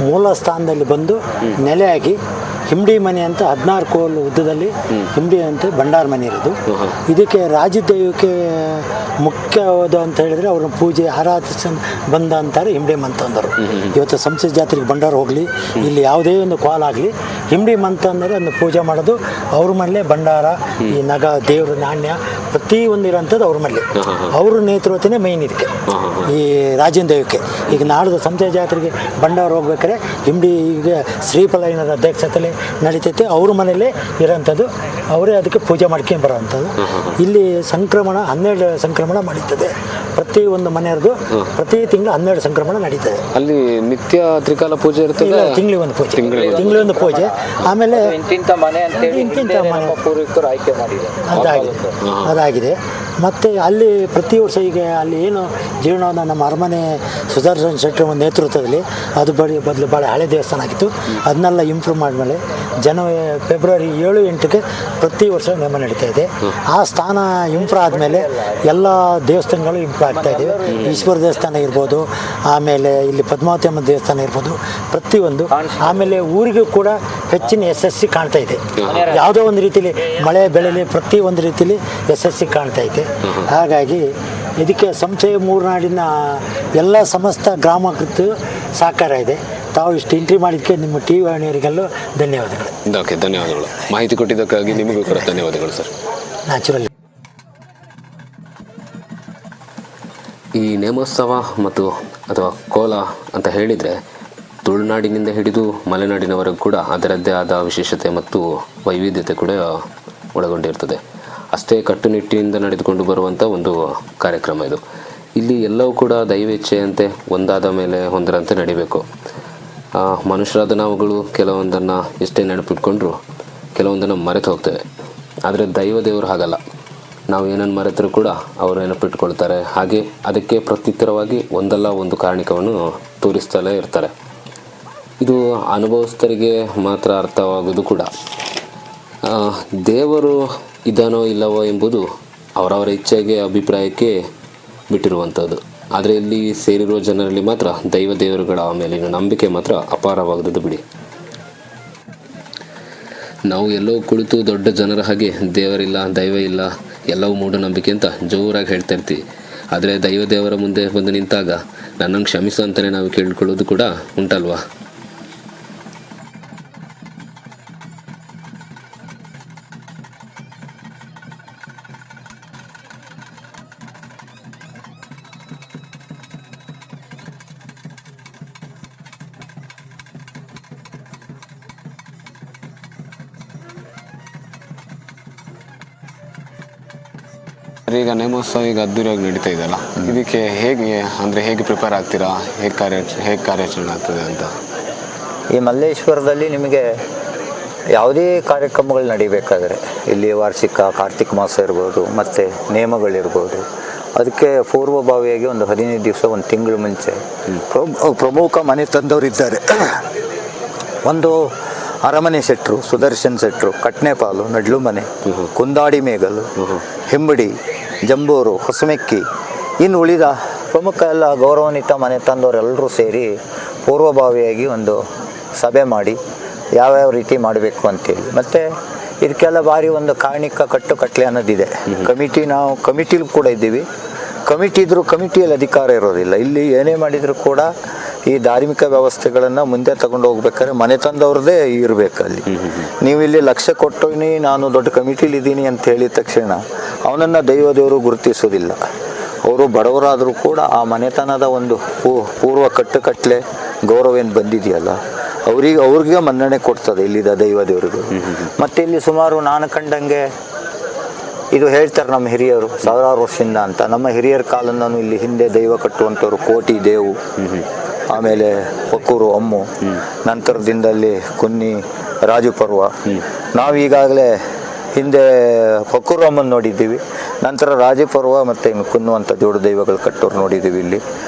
ಮೂಲ ಸ್ಥಾನದಲ್ಲಿ ಬಂದು ನೆಲೆಯಾಗಿ ಹಿಂಡಿ ಮನೆ ಅಂತ 16 ಕೋಲು ಉದ್ದದಲ್ಲಿ ಹಿಂಡಿ ಅಂತ ಭಂಡಾರ ಮನೆ ಇರೋದು. ಇದಕ್ಕೆ ರಾಜದೈವಕ್ಕೆ ಮುಖ್ಯವಾದ ಅಂತ ಹೇಳಿದರೆ ಅವ್ರ ಪೂಜೆ ಆರಾಧಿಸ ಬಂದ ಅಂತಾರೆ ಹಿಂಡಿ ಮಂತ ಅಂದರು. ಇವತ್ತು ಸಂಸದ ಜಾತ್ರೆಗೆ ಭಂಡಾರ ಹೋಗಲಿ, ಇಲ್ಲಿ ಯಾವುದೇ ಒಂದು ಕಾಲ್ ಆಗಲಿ, ಹಿಂಡಿ ಮಂತ ಅಂದರೆ ಒಂದು ಪೂಜೆ ಮಾಡೋದು ಅವ್ರ ಮನೇಲೆ. ಭಂಡಾರ, ಈ ನಗ, ದೇವ್ರ ನಾಣ್ಯ ಪ್ರತಿಯೊಂದು ಇರೋಂಥದ್ದು ಅವ್ರ ಮನೇಲೆ. ಅವ್ರ ನೇತೃತ್ವನೇ ಮೈನ್ ಇದಕ್ಕೆ, ಈ ರಾಜನ ದೈವಕ್ಕೆ. ಈಗ ನಾಡ್ದು ಸಂಸದ ಜಾತ್ರೆಗೆ ಭಂಡಾರ ಹೋಗ್ಬೇಕಾದ್ರೆ ಹಿಂಡಿ ಈಗ ಶ್ರೀಫಲ ಏನಾರ ಅಧ್ಯಕ್ಷತೆಯಲ್ಲಿ ನಡೀತೈತೆ, ಅವ್ರ ಮನೇಲೇ ಇರೋಂಥದ್ದು, ಅವರೇ ಅದಕ್ಕೆ ಪೂಜೆ ಮಾಡ್ಕೊಂಡು ಬರೋವಂಥದ್ದು. ಇಲ್ಲಿ ಸಂಕ್ರಮಣ 12 ಸಂಕ್ರಮಣ ನಡೀತದೆ. ಪ್ರತಿ ಒಂದು ಮನೆಯವ್ರದ್ದು ಪ್ರತಿ ತಿಂಗಳು 12 ಸಂಕ್ರಮಣ ನಡೀತದೆ. ಅಲ್ಲಿ ನಿತ್ಯ ತ್ರಿಕಾಲ ಪೂಜೆ ಇರ್ತದೆ, ತಿಂಗಳಿಗೊಂದು ಪೂಜೆ, ತಿಂಗಳಿಗೊಂದು ಪೂಜೆ. ಆಮೇಲೆ ಅದಾಗಿದೆ. ಮತ್ತು ಅಲ್ಲಿ ಪ್ರತಿ ವರ್ಷ ಈಗ ಅಲ್ಲಿ ಏನು ಜೀರ್ಣೋದ್ಧಾರ ನಮ್ಮ ಅರಮನೆ ಸುದರ್ಶನ್ ಶೆಟ್ಟಿ ಒಂದು ನೇತೃತ್ವದಲ್ಲಿ ಅದು ಬದಲು ಭಾಳ ಹಳೆ ದೇವಸ್ಥಾನ ಆಗಿತ್ತು. ಅದನ್ನೆಲ್ಲ ಇಂಪ್ರೂವ್ ಮಾಡಿದ್ಮೇಲೆ ಫೆಬ್ರವರಿ 7-8ಕ್ಕೆ ಪ್ರತಿ ವರ್ಷ ನೇಮ ನಡೀತಾ ಇದೆ. ಆ ಸ್ಥಾನ ಇಂಪ್ರೂವ್ ಆದಮೇಲೆ ಎಲ್ಲ ದೇವಸ್ಥಾನಗಳು ಇಂಪ್ರೂವ್ ಆಗ್ತಾ ಇದ್ದಾವೆ. ಈಶ್ವರ ದೇವಸ್ಥಾನ ಇರ್ಬೋದು, ಆಮೇಲೆ ಇಲ್ಲಿ ಪದ್ಮಾವತಿ ಅಮ್ಮ ದೇವಸ್ಥಾನ ಇರ್ಬೋದು, ಪ್ರತಿಯೊಂದು. ಆಮೇಲೆ ಊರಿಗೂ ಕೂಡ ಹೆಚ್ಚಿನ ಯಶಸ್ಸಿ ಕಾಣ್ತಾ ಇದೆ. ಯಾವುದೋ ಒಂದು ರೀತಿಯಲ್ಲಿ ಮಳೆ ಬೆಳೆಲಿ ಪ್ರತಿಯೊಂದು ರೀತಿಯಲ್ಲಿ ಯಶಸ್ಸಿ ಕಾಣ್ತಾ ಇದೆ. ಹಾಗಾಗಿ ಇದಕ್ಕೆ ಸಂಶಯ ಮೂರ್ನಾಡಿನ ಎಲ್ಲ ಸಮಸ್ತ ಗ್ರಾಮಕ್ಕೂ ಸಹಕಾರ ಇದೆ. ತಾವು ಇಷ್ಟು ಎಂಟ್ರಿ ಮಾಡಿದ್ದಕ್ಕೆ ನಿಮ್ಮ ಟಿ ವಿ ವಾಹಿನಿಯವರಿಗೆಲ್ಲೂ ಧನ್ಯವಾದಗಳು. ಓಕೆ, ಧನ್ಯವಾದಗಳು. ಮಾಹಿತಿ ಕೊಟ್ಟಿದ್ದಕ್ಕಾಗಿ ನಿಮಗೂ ಕೂಡ ಧನ್ಯವಾದಗಳು ಸರ್. ನ್ಯಾಚುರಲ್. ಈ ನೇಮೋತ್ಸವ ಮತ್ತು ಅಥವಾ ಕೋಲ ಅಂತ ಹೇಳಿದರೆ ತುಳುನಾಡಿನಿಂದ ಹಿಡಿದು ಮಲೆನಾಡಿನವರೆಗೂ ಕೂಡ ಅದರದ್ದೇ ಆದ ವಿಶೇಷತೆ ಮತ್ತು ವೈವಿಧ್ಯತೆ ಕೂಡ ಒಳಗೊಂಡಿರ್ತದೆ. ಅಷ್ಟೇ ಕಟ್ಟುನಿಟ್ಟಿನಿಂದ ನಡೆದುಕೊಂಡು ಬರುವಂಥ ಒಂದು ಕಾರ್ಯಕ್ರಮ ಇದು. ಇಲ್ಲಿ ಎಲ್ಲವೂ ಕೂಡ ದೈವೇಚ್ಛೆಯಂತೆ ಒಂದಾದ ಮೇಲೆ ಒಂದರಂತೆ ನಡಿಬೇಕು. ಮನುಷ್ಯರಾದ ನಾವುಗಳು ಕೆಲವೊಂದನ್ನು ಎಷ್ಟೇ ನೆನಪಿಟ್ಕೊಂಡ್ರೂ ಕೆಲವೊಂದನ್ನು ಮರೆತು ಹೋಗ್ತೇವೆ. ಆದರೆ ದೇವರು ಹಾಗಲ್ಲ. ನಾವು ಏನನ್ನು ಮರೆತರೂ ಕೂಡ ಅವರು ನೆನಪಿಟ್ಕೊಳ್ತಾರೆ. ಹಾಗೆ ಅದಕ್ಕೆ ಪ್ರತ್ಯುತ್ತರವಾಗಿ ಒಂದಲ್ಲ ಒಂದು ಕಾರಣಿಕವನ್ನು ತೋರಿಸ್ತಲೇ ಇರ್ತಾರೆ. ಇದು ಅನುಭವಸ್ಥರಿಗೆ ಮಾತ್ರ ಅರ್ಥವಾಗೋದು ಕೂಡ. ದೇವರು ಇದ್ದಾನೋ ಇಲ್ಲವೋ ಎಂಬುದು ಅವರವರ ಇಚ್ಛೆಗೆ ಅಭಿಪ್ರಾಯಕ್ಕೆ ಬಿಟ್ಟಿರುವಂಥದ್ದು. ಆದರೆ ಇಲ್ಲಿ ಸೇರಿರುವ ಜನರಲ್ಲಿ ಮಾತ್ರ ದೇವರುಗಳ ಮೇಲಿನ ನಂಬಿಕೆ ಮಾತ್ರ ಅಪಾರವಾಗದು ಬಿಡಿ. ನಾವು ಎಲ್ಲೋ ಕುಳಿತು ದೊಡ್ಡ ಜನರ ಹಾಗೆ ದೇವರಿಲ್ಲ, ದೈವ ಇಲ್ಲ, ಎಲ್ಲವೂ ಮೂಢನಂಬಿಕೆ ಅಂತ ಜೋರಾಗಿ ಹೇಳ್ತಾ ಇರ್ತೀವಿ. ಆದರೆ ದೇವರ ಮುಂದೆ ಬಂದು ನಿಂತಾಗ ನನ್ನನ್ನು ಕ್ಷಮಿಸು ಅಂತಲೇ ನಾವು ಕೇಳ್ಕೊಳ್ಳೋದು ಕೂಡ ಉಂಟಲ್ವಾ? ಈಗ ನೇಮೋತ್ಸವ ಈಗ ಅದ್ದೂರಿಯಾಗಿ ನಡೀತಾ ಇದೆಯಲ್ಲ, ಇದಕ್ಕೆ ಹೇಗೆ ಪ್ರಿಪೇರ್ ಆಗ್ತೀರಾ? ಹೇಗೆ ಕಾರ್ಯಾಚರಣೆ ಆಗ್ತದೆ ಅಂತ? ಈ ಮಲ್ಲೇಶ್ವರದಲ್ಲಿ ನಿಮಗೆ ಯಾವುದೇ ಕಾರ್ಯಕ್ರಮಗಳು ನಡೀಬೇಕಾದ್ರೆ ಇಲ್ಲಿ ವಾರ್ಷಿಕ ಕಾರ್ತಿಕ ಮಾಸ ಇರ್ಬೋದು, ಮತ್ತು ನೇಮಗಳಿರ್ಬೋದು, ಅದಕ್ಕೆ ಪೂರ್ವಭಾವಿಯಾಗಿ ಒಂದು 15 ದಿವಸ, ಒಂದು ತಿಂಗಳು ಮುಂಚೆ ಪ್ರಮುಖ ಮನೆ ತಂದವರಿದ್ದಾರೆ. ಒಂದು ಅರಮನೆ ಶೆಟ್ರು, ಸುದರ್ಶನ್ ಶೆಟ್ರು, ಕಟ್ನೆಪಾಲು, ನಡ್ಲು ಮನೆ, ಕುಂದಾಡಿ ಮೇಗಲು, ಹೆಂಬಡಿ, ಜಂಬೂರು, ಹೊಸಮೆಕ್ಕಿ, ಇನ್ನು ಉಳಿದ ಪ್ರಮುಖ ಎಲ್ಲ ಗೌರವಾನ್ವಿತ ಮನೆ ತಂದವರೆಲ್ಲರೂ ಸೇರಿ ಪೂರ್ವಭಾವಿಯಾಗಿ ಒಂದು ಸಭೆ ಮಾಡಿ ಯಾವ್ಯಾವ ರೀತಿ ಮಾಡಬೇಕು ಅಂತೇಳಿ, ಮತ್ತು ಇದಕ್ಕೆಲ್ಲ ಭಾರಿ ಒಂದು ಕಾರಣಿಕ ಕಟ್ಟಲೆ ಅನ್ನೋದಿದೆ. ನಾವು ಕಮಿಟಿಲಿ ಕೂಡ ಇದ್ದೀವಿ. ಕಮಿಟಿ ಇದ್ದರೂ ಕಮಿಟಿಯಲ್ಲಿ ಅಧಿಕಾರ ಇರೋದಿಲ್ಲ. ಇಲ್ಲಿ ಏನೇ ಮಾಡಿದರೂ ಕೂಡ ಈ ಧಾರ್ಮಿಕ ವ್ಯವಸ್ಥೆಗಳನ್ನು ಮುಂದೆ ತಗೊಂಡು ಹೋಗ್ಬೇಕಾದ್ರೆ ಮನೆ ತಂದವ್ರದ್ದೇ ಇರಬೇಕಲ್ಲಿ. ನೀವು ಇಲ್ಲಿ ಲಕ್ಷ ಕೊಟ್ಟೋನಿ ನಾನು ದೊಡ್ಡ ಕಮಿಟಿಲಿ ಇದ್ದೀನಿ ಅಂತ ಹೇಳಿದ ತಕ್ಷಣ ಅವನನ್ನು ದೇವರು ಗುರುತಿಸೋದಿಲ್ಲ. ಅವರು ಬಡವರಾದರೂ ಕೂಡ ಆ ಮನೆತನದ ಒಂದು ಪೂರ್ವ ಕಟ್ಟಲೆ ಗೌರವ ಏನು ಬಂದಿದೆಯಲ್ಲ, ಅವ್ರಿಗೆ ಮನ್ನಣೆ ಕೊಡ್ತದೆ ಇಲ್ಲಿದ್ದ ದೇವರಿಗೆ. ಮತ್ತು ಇಲ್ಲಿ ಸುಮಾರು ನಾನು ಕಂಡಂಗೆ ಇದು ಹೇಳ್ತಾರೆ ನಮ್ಮ ಹಿರಿಯರು ಸಾವಿರಾರು ವರ್ಷದಿಂದ ಅಂತ. ನಮ್ಮ ಹಿರಿಯರ ಕಾಲದಿಂದನೂ ಇಲ್ಲಿ ಹಿಂದೆ ದೈವ ಕಟ್ಟುವಂಥವ್ರು ಕೋಟಿ ದೇವು, ಆಮೇಲೆ ಪಕ್ಕೂರು ಅಮ್ಮು, ನಂತರದಿಂದಲ್ಲಿ ಕುನ್ನಿ ರಾಜು ಪರ್ವ. ನಾವೀಗಾಗಲೇ ಹಿಂದೆ ಪಕ್ಕೂರು ಅಮ್ಮನ ನೋಡಿದ್ದೀವಿ, ನಂತರ ರಾಜು ಪರ್ವ ಮತ್ತು ಕುನ್ನುವಂಥ ಜೋಡು ದೈವಗಳು ಕಟ್ಟೋರು ನೋಡಿದ್ದೀವಿ ಇಲ್ಲಿ.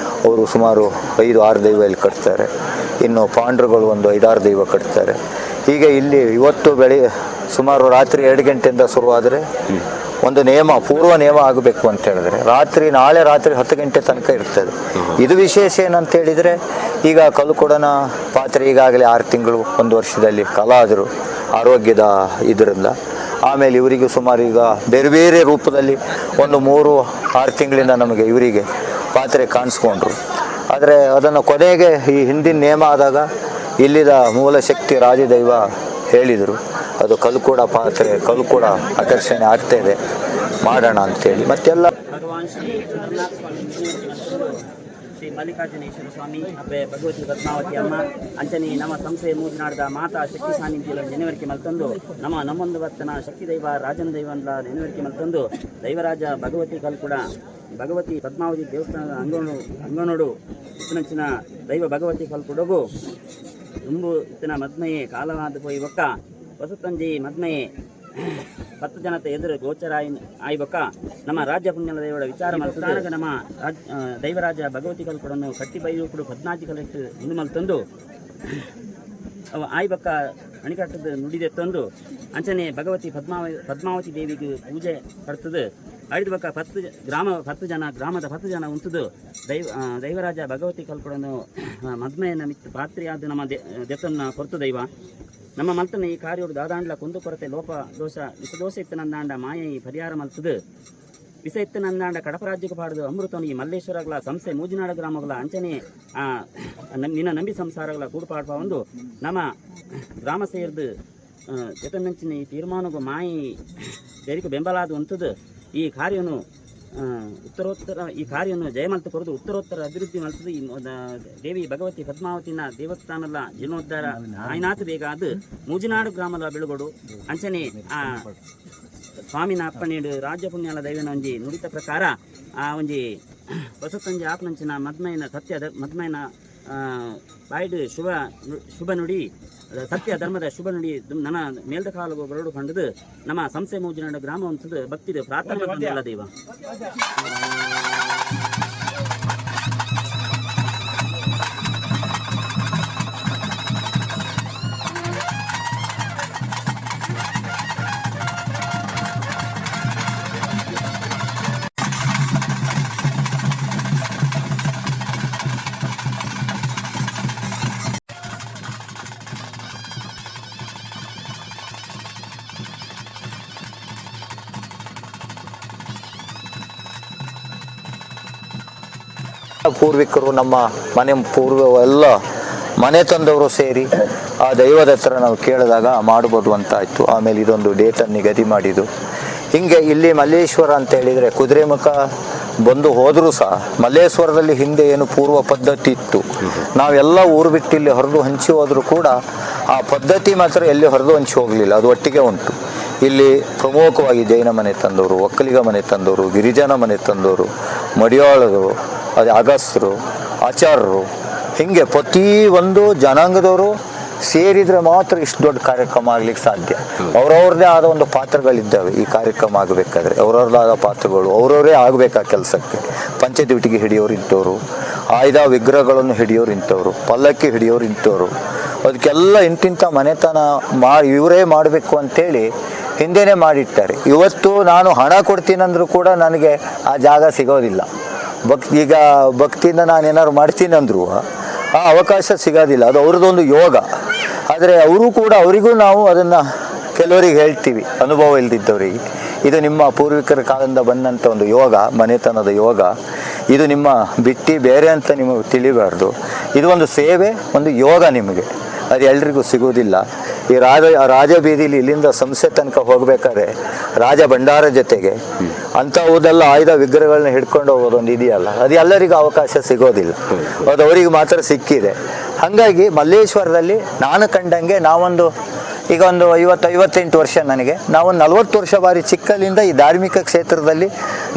ಅವರು ಸುಮಾರು 5-6 ದೈವ ಇಲ್ಲಿ ಕಟ್ತಾರೆ. ಇನ್ನು ಪಾಂಡ್ರುಗಳು ಒಂದು 5-6 ದೈವ ಕಟ್ತಾರೆ. ಹೀಗೆ ಇಲ್ಲಿ ಇವತ್ತು ಸುಮಾರು ರಾತ್ರಿ 2 ಗಂಟೆಯಿಂದ ಶುರುವಾದರೆ ಒಂದು ಪೂರ್ವ ನೇಮ ಆಗಬೇಕು ಅಂತ ಹೇಳಿದ್ರೆ ನಾಳೆ ರಾತ್ರಿ 10 ಗಂಟೆ ತನಕ ಇರ್ತದೆ. ಇದು ವಿಶೇಷ ಏನಂತ ಹೇಳಿದರೆ, ಈಗ ಕಲ್ಲುಕೊಡನ ಪಾತ್ರೆ ಈಗಾಗಲೇ 6 ತಿಂಗಳು 1 ವರ್ಷದಲ್ಲಿ ಕಾಲ ಆದರು ಆರೋಗ್ಯದ ಇದರಿಂದ. ಆಮೇಲೆ ಇವರಿಗೆ ಸುಮಾರು ಈಗ ಬೇರೆ ಬೇರೆ ರೂಪದಲ್ಲಿ ಒಂದು 3-6 ತಿಂಗಳಿಂದ ನಮಗೆ ಇವರಿಗೆ ಪಾತ್ರೆ ಕಾಣಿಸ್ಕೊಂಡ್ರು. ಆದರೆ ಅದನ್ನು ಕೊನೆಗೆ ಈ ಹಿಂದಿನ ನೇಮ ಆದಾಗ ಇಲ್ಲಿದ ಮೂಲ ಶಕ್ತಿ ರಾಜದೈವ ಹೇಳಿದರು, ಅದು ಕಲ್ಕೂಡ ಪಾತ್ರೆ, ಕಲ್ಕೂಡ ಆಕರ್ಷಣೆ ಆಗ್ತಾ ಇದೆ, ಮಾಡೋಣ ಅಂತೇಳಿ. ಮತ್ತೆಲ್ಲ ಭಗವಾನ್ ಶ್ರೀ ಶ್ರೀ ಮಲ್ಲಿಕಾರ್ಜುನೇಶ್ವರ ಸ್ವಾಮಿ ಅಬ್ಬೆ ಭಗವತಿ ಪದ್ಮಾವತಿ ಅಮ್ಮ ಅಂಚನೆ ನಮ್ಮ ಸಂಸ್ಥೆಯ ಮೂಜನಾಡದ ಮಾತಾ ಶಕ್ತಿ ಸಾನ್ನಿಧ್ಯ ನೆನವರಿಕೆ ಮಲ್ತಂದು ನಮ್ಮೊಂದು ವರ್ತನ ಶಕ್ತಿ ದೈವ ರಾಜನ ದೈವ ಅಂತ ನೆನವರಿಕೆ ಮಲ್ತಂದು ದೈವರಾಜ ಭಗವತಿ ಕಲ್ಕೂಡ ಭಗವತಿ ಪದ್ಮಾವತಿ ದೇವಸ್ಥಾನದ ಅಂಗನೋಡು ಇತ್ತಿನಂಚಿನ ದೈವ ಭಗವತಿ ಕಲ್ಕೂಡಗು ತುಂಬು ಇತ್ತಿನ ಮದ್ಮೆಯೇ ಕಾಲವಾದ ಪೋಯಿ ಒಕ್ಕ ಹೊಸತಂಜಿ ಮದ್ಮೆಯೇ 10 ಜನತೆ ಎದುರು ಗೋಚರ ಆಯ್ಬಕ್ಕ ನಮ್ಮ ರಾಜ್ಯ ಪುಣ್ಯದ ದೇವರ ವಿಚಾರ ಮಲ್ತದಾಗ ನಮ್ಮ ದೈವರಾಜ ಭಗವತಿ ಕಲ್ಕೂಡನ್ನು ಕಟ್ಟಿ ಬೈರು ಕೂಡ 14 ಕಲೆಕ್ಟ್ ಇನ್ನು ಮಲ್ತಂದು ಅವು ಆಯ್ಬಕ್ಕ ಅಣಿಕಟ್ಟದ ನುಡಿದೆ ತಂದು ಅಂಚನೆ ಭಗವತಿ ಪದ್ಮಾವತಿ ದೇವಿಗೆ ಪೂಜೆ ಪಡ್ತದೆ. ಐದು ಬಕ್ಕ 10 ಜನ ಉಂಟುದು ದೈವರಾಜ ಭಗವತಿ ಕಲ್ಕೂಡನ್ನು ಮದ್ಮೆಯನ್ನು ಮಿತ್ತು ಪಾತ್ರೆಯಾದ ನಮ್ಮ ದೆತ್ತನ್ನ ಕೊರತು ದೈವ ನಮ್ಮ ಮಲ್ತನ ಈ ಕಾರ್ಯೋಡು ದಾದಾಂಡ್ಲ ಕುಂದು ಕೊರತೆ ಲೋಪ ದೋಷ ವಿಷದೋಷ ಇತ್ತನಂದಾಂಡ ಮಾಯ ಈ ಪರಿಹಾರ ಮಲ್ತದು ವಿಸೆತ್ತನಂದಾಂಡ ಕಡಪ ರಾಜ್ಯಕ್ಕೆ ಪಾಡದು ಅಮೃತನು ಈ ಮಲ್ಲೇಶ್ವರಗಳ ಸಂಸ್ಥೆ ಮೂಜಿನಾಡ ಗ್ರಾಮಗಳ ಅಂಚನೆ ನಿನ್ನ ನಂಬಿ ಸಂಸಾರಗಳ ಕೂಡುಪಾಡ್ಪ ಒಂದು ನಮ್ಮ ಗ್ರಾಮ ಸೇರಿದು ಜತನಂಚಿನ ಈ ತೀರ್ಮಾನಗೂ ಮಾಯಿ ಬೇರಿಕೆ ಬೆಂಬಲಾದ ಅಂತದ್ದು ಈ ಕಾರ್ಯನು ಉತ್ತರೋತ್ತರ ಈ ಕಾರ್ಯವನ್ನು ಜಯಮಲ್ತ ಕೊರದು ಉತ್ತರೋತ್ತರ ಅಭಿವೃದ್ಧಿ ಮಲ್ತದು ಈ ದೇವಿ ಭಗವತಿ ಪದ್ಮಾವತಿನ ದೇವಸ್ಥಾನದ ಜೀರ್ಣೋದ್ಧಾರ ಆಯ್ನಾಥ ಬೇಗ ಅದು ಮೂಜಿನಾಡು ಗ್ರಾಮದ ಬೆಳಗೋಡು ಅಂಚನೆ ಸ್ವಾಮಿನ ಅಪ್ಪಣೆಡು ರಾಜ್ಯ ಪುಣ್ಯಾಲ ದೈವನ ಒಂಜಿ ನುಡಿತ ಪ್ರಕಾರ ಆ ಒಂಜಿ ಹೊಸತಂಜಿ ಆಪನಂಚಿನ ಮದ್ಮೈನ ಸತ್ಯ ಮದ್ಮೈನ ಬಾಯ್ಡು ಶುಭ ನುಡಿ ಸತ್ಯ ಧರ್ಮದ ಶುಭ ನುಡಿ ನನ್ನ ಮೇಲ್ದ ಕಾಲು ಬರಡು ಕಂಡದು ನಮ್ಮ ಸಂಸ್ಥೆ ಮೂಜಿನಾಡು ಗ್ರಾಮ ಅಂತದ್ದು ಭಕ್ತಿದು ಪ್ರಾರ್ಥನೆ ಎಲ್ಲ ದೈವ ಪೂರ್ವಿಕರು ನಮ್ಮ ಮನೆ ಎಲ್ಲ ಮನೆ ತಂದವರು ಸೇರಿ ಆ ದೈವದ ಹತ್ರ ನಾವು ಕೇಳಿದಾಗ ಮಾಡ್ಬೋದು ಅಂತ ಆಯಿತು. ಆಮೇಲೆ ಇದೊಂದು ಡೇಟನ್ನು ನಿಗದಿ ಮಾಡಿದ್ದು. ಹಿಂಗೆ ಇಲ್ಲಿ ಮಲ್ಲೇಶ್ವರ ಅಂತ ಹೇಳಿದರೆ ಕುದುರೆಮುಖ ಬಂದು ಹೋದರೂ ಸಹ ಮಲ್ಲೇಶ್ವರದಲ್ಲಿ ಹಿಂದೆ ಏನು ಪೂರ್ವ ಪದ್ಧತಿ ಇತ್ತು, ನಾವೆಲ್ಲ ಊರು ಬಿಟ್ಟು ಇಲ್ಲಿ ಹೊರದು ಹಂಚಿ ಹೋದರೂ ಕೂಡ ಆ ಪದ್ಧತಿ ಮಾತ್ರ ಎಲ್ಲಿ ಹೊರದು ಹಂಚಿ ಹೋಗಲಿಲ್ಲ, ಅದು ಒಟ್ಟಿಗೆ ಉಂಟು. ಇಲ್ಲಿ ಪ್ರಮುಖವಾಗಿ ಜೈನ ಮನೆ ತಂದವರು, ಒಕ್ಕಲಿಗ ಮನೆ ತಂದವರು, ಗಿರಿಜನ ಮನೆ ತಂದವರು, ಮಡಿಯಾಳರು, ಅದೇ ಅಗಸ್ತ್ರು, ಆಚಾರ್ಯರು, ಹೀಗೆ ಪ್ರತಿಯೊಂದು ಜನಾಂಗದವರು ಸೇರಿದರೆ ಮಾತ್ರ ಇಷ್ಟು ದೊಡ್ಡ ಕಾರ್ಯಕ್ರಮ ಆಗ್ಲಿಕ್ಕೆ ಸಾಧ್ಯ. ಅವ್ರವ್ರದ್ದೇ ಆದ ಒಂದು ಪಾತ್ರಗಳಿದ್ದಾವೆ ಈ ಕಾರ್ಯಕ್ರಮ ಆಗಬೇಕಾದ್ರೆ, ಅವ್ರವ್ರದ್ದಾದ ಪಾತ್ರಗಳು ಅವ್ರವರೇ ಆಗಬೇಕು ಆ ಕೆಲಸಕ್ಕೆ. ಪಂಚದ್ಯೂಟಿಗೆ ಹಿಡಿಯೋರು ಇಂಥವ್ರು, ಆಯುಧ ವಿಗ್ರಹಗಳನ್ನು ಹಿಡಿಯೋರು ಇಂಥವ್ರು, ಪಲ್ಲಕ್ಕಿ ಹಿಡಿಯೋರು ಇಂಥವ್ರು, ಅದಕ್ಕೆಲ್ಲ ಇಂತಿಂಥ ಮನೆತನ ಇವರೇ ಮಾಡಬೇಕು ಅಂತೇಳಿ ಹಿಂದೆನೇ ಮಾಡಿರ್ತಾರೆ. ಇವತ್ತು ನಾನು ಹಣ ಕೊಡ್ತೀನಂದ್ರೂ ಕೂಡ ನನಗೆ ಆ ಜಾಗ ಸಿಗೋದಿಲ್ಲ. ಈಗ ಭಕ್ತಿಯಿಂದ ನಾನು ಏನಾದ್ರು ಮಾಡ್ತೀನಂದ್ರೂ ಆ ಅವಕಾಶ ಸಿಗೋದಿಲ್ಲ, ಅದು ಅವ್ರದ್ದೊಂದು ಯೋಗ. ಆದರೆ ಅವರು ಕೂಡ ಅವರಿಗೂ ನಾವು ಅದನ್ನು ಕೆಲವರಿಗೆ ಹೇಳ್ತೀವಿ, ಅನುಭವ ಇಲ್ದಿದ್ದವರಿಗೆ, ಇದು ನಿಮ್ಮ ಪೂರ್ವಿಕರ ಕಾಲದಿಂದ ಬಂದಂಥ ಒಂದು ಯೋಗ, ಮನೆತನದ ಯೋಗ, ಇದು ನಿಮ್ಮ ಬಿಟ್ಟು ಬೇರೆ ಅಂತ ನಿಮಗೆ ತಿಳಿಬಾರ್ದು. ಇದು ಒಂದು ಸೇವೆ, ಒಂದು ಯೋಗ ನಿಮಗೆ, ಅದು ಎಲ್ರಿಗೂ ಸಿಗೋದಿಲ್ಲ. ಈ ರಾಜ ಬೀದಿಲಿ ಇಲ್ಲಿಂದ ಸಂಸ್ಥೆ ತನಕ ಹೋಗ್ಬೇಕಾದ್ರೆ ರಾಜ ಭಂಡಾರ ಜೊತೆಗೆ ಅಂಥವುದೆಲ್ಲ ಆಯುಧ ವಿಗ್ರಹಗಳನ್ನ ಹಿಡ್ಕೊಂಡು ಹೋಗೋದೊಂದು ಇದೆಯಲ್ಲ, ಅದು ಎಲ್ಲರಿಗೂ ಅವಕಾಶ ಸಿಗೋದಿಲ್ಲ, ಅದು ಅವರಿಗೆ ಮಾತ್ರ ಸಿಕ್ಕಿದೆ. ಹಾಗಾಗಿ ಮಲ್ಲೇಶ್ವರದಲ್ಲಿ ನಾನು ಕಂಡಂಗೆ ನಾವೊಂದು ಈಗ ಒಂದು 50-58 ವರ್ಷ ನನಗೆ, ನಾವೊಂದು 40 ವರ್ಷ ಬಾರಿ ಚಿಕ್ಕಲಿಂದ ಈ ಧಾರ್ಮಿಕ ಕ್ಷೇತ್ರದಲ್ಲಿ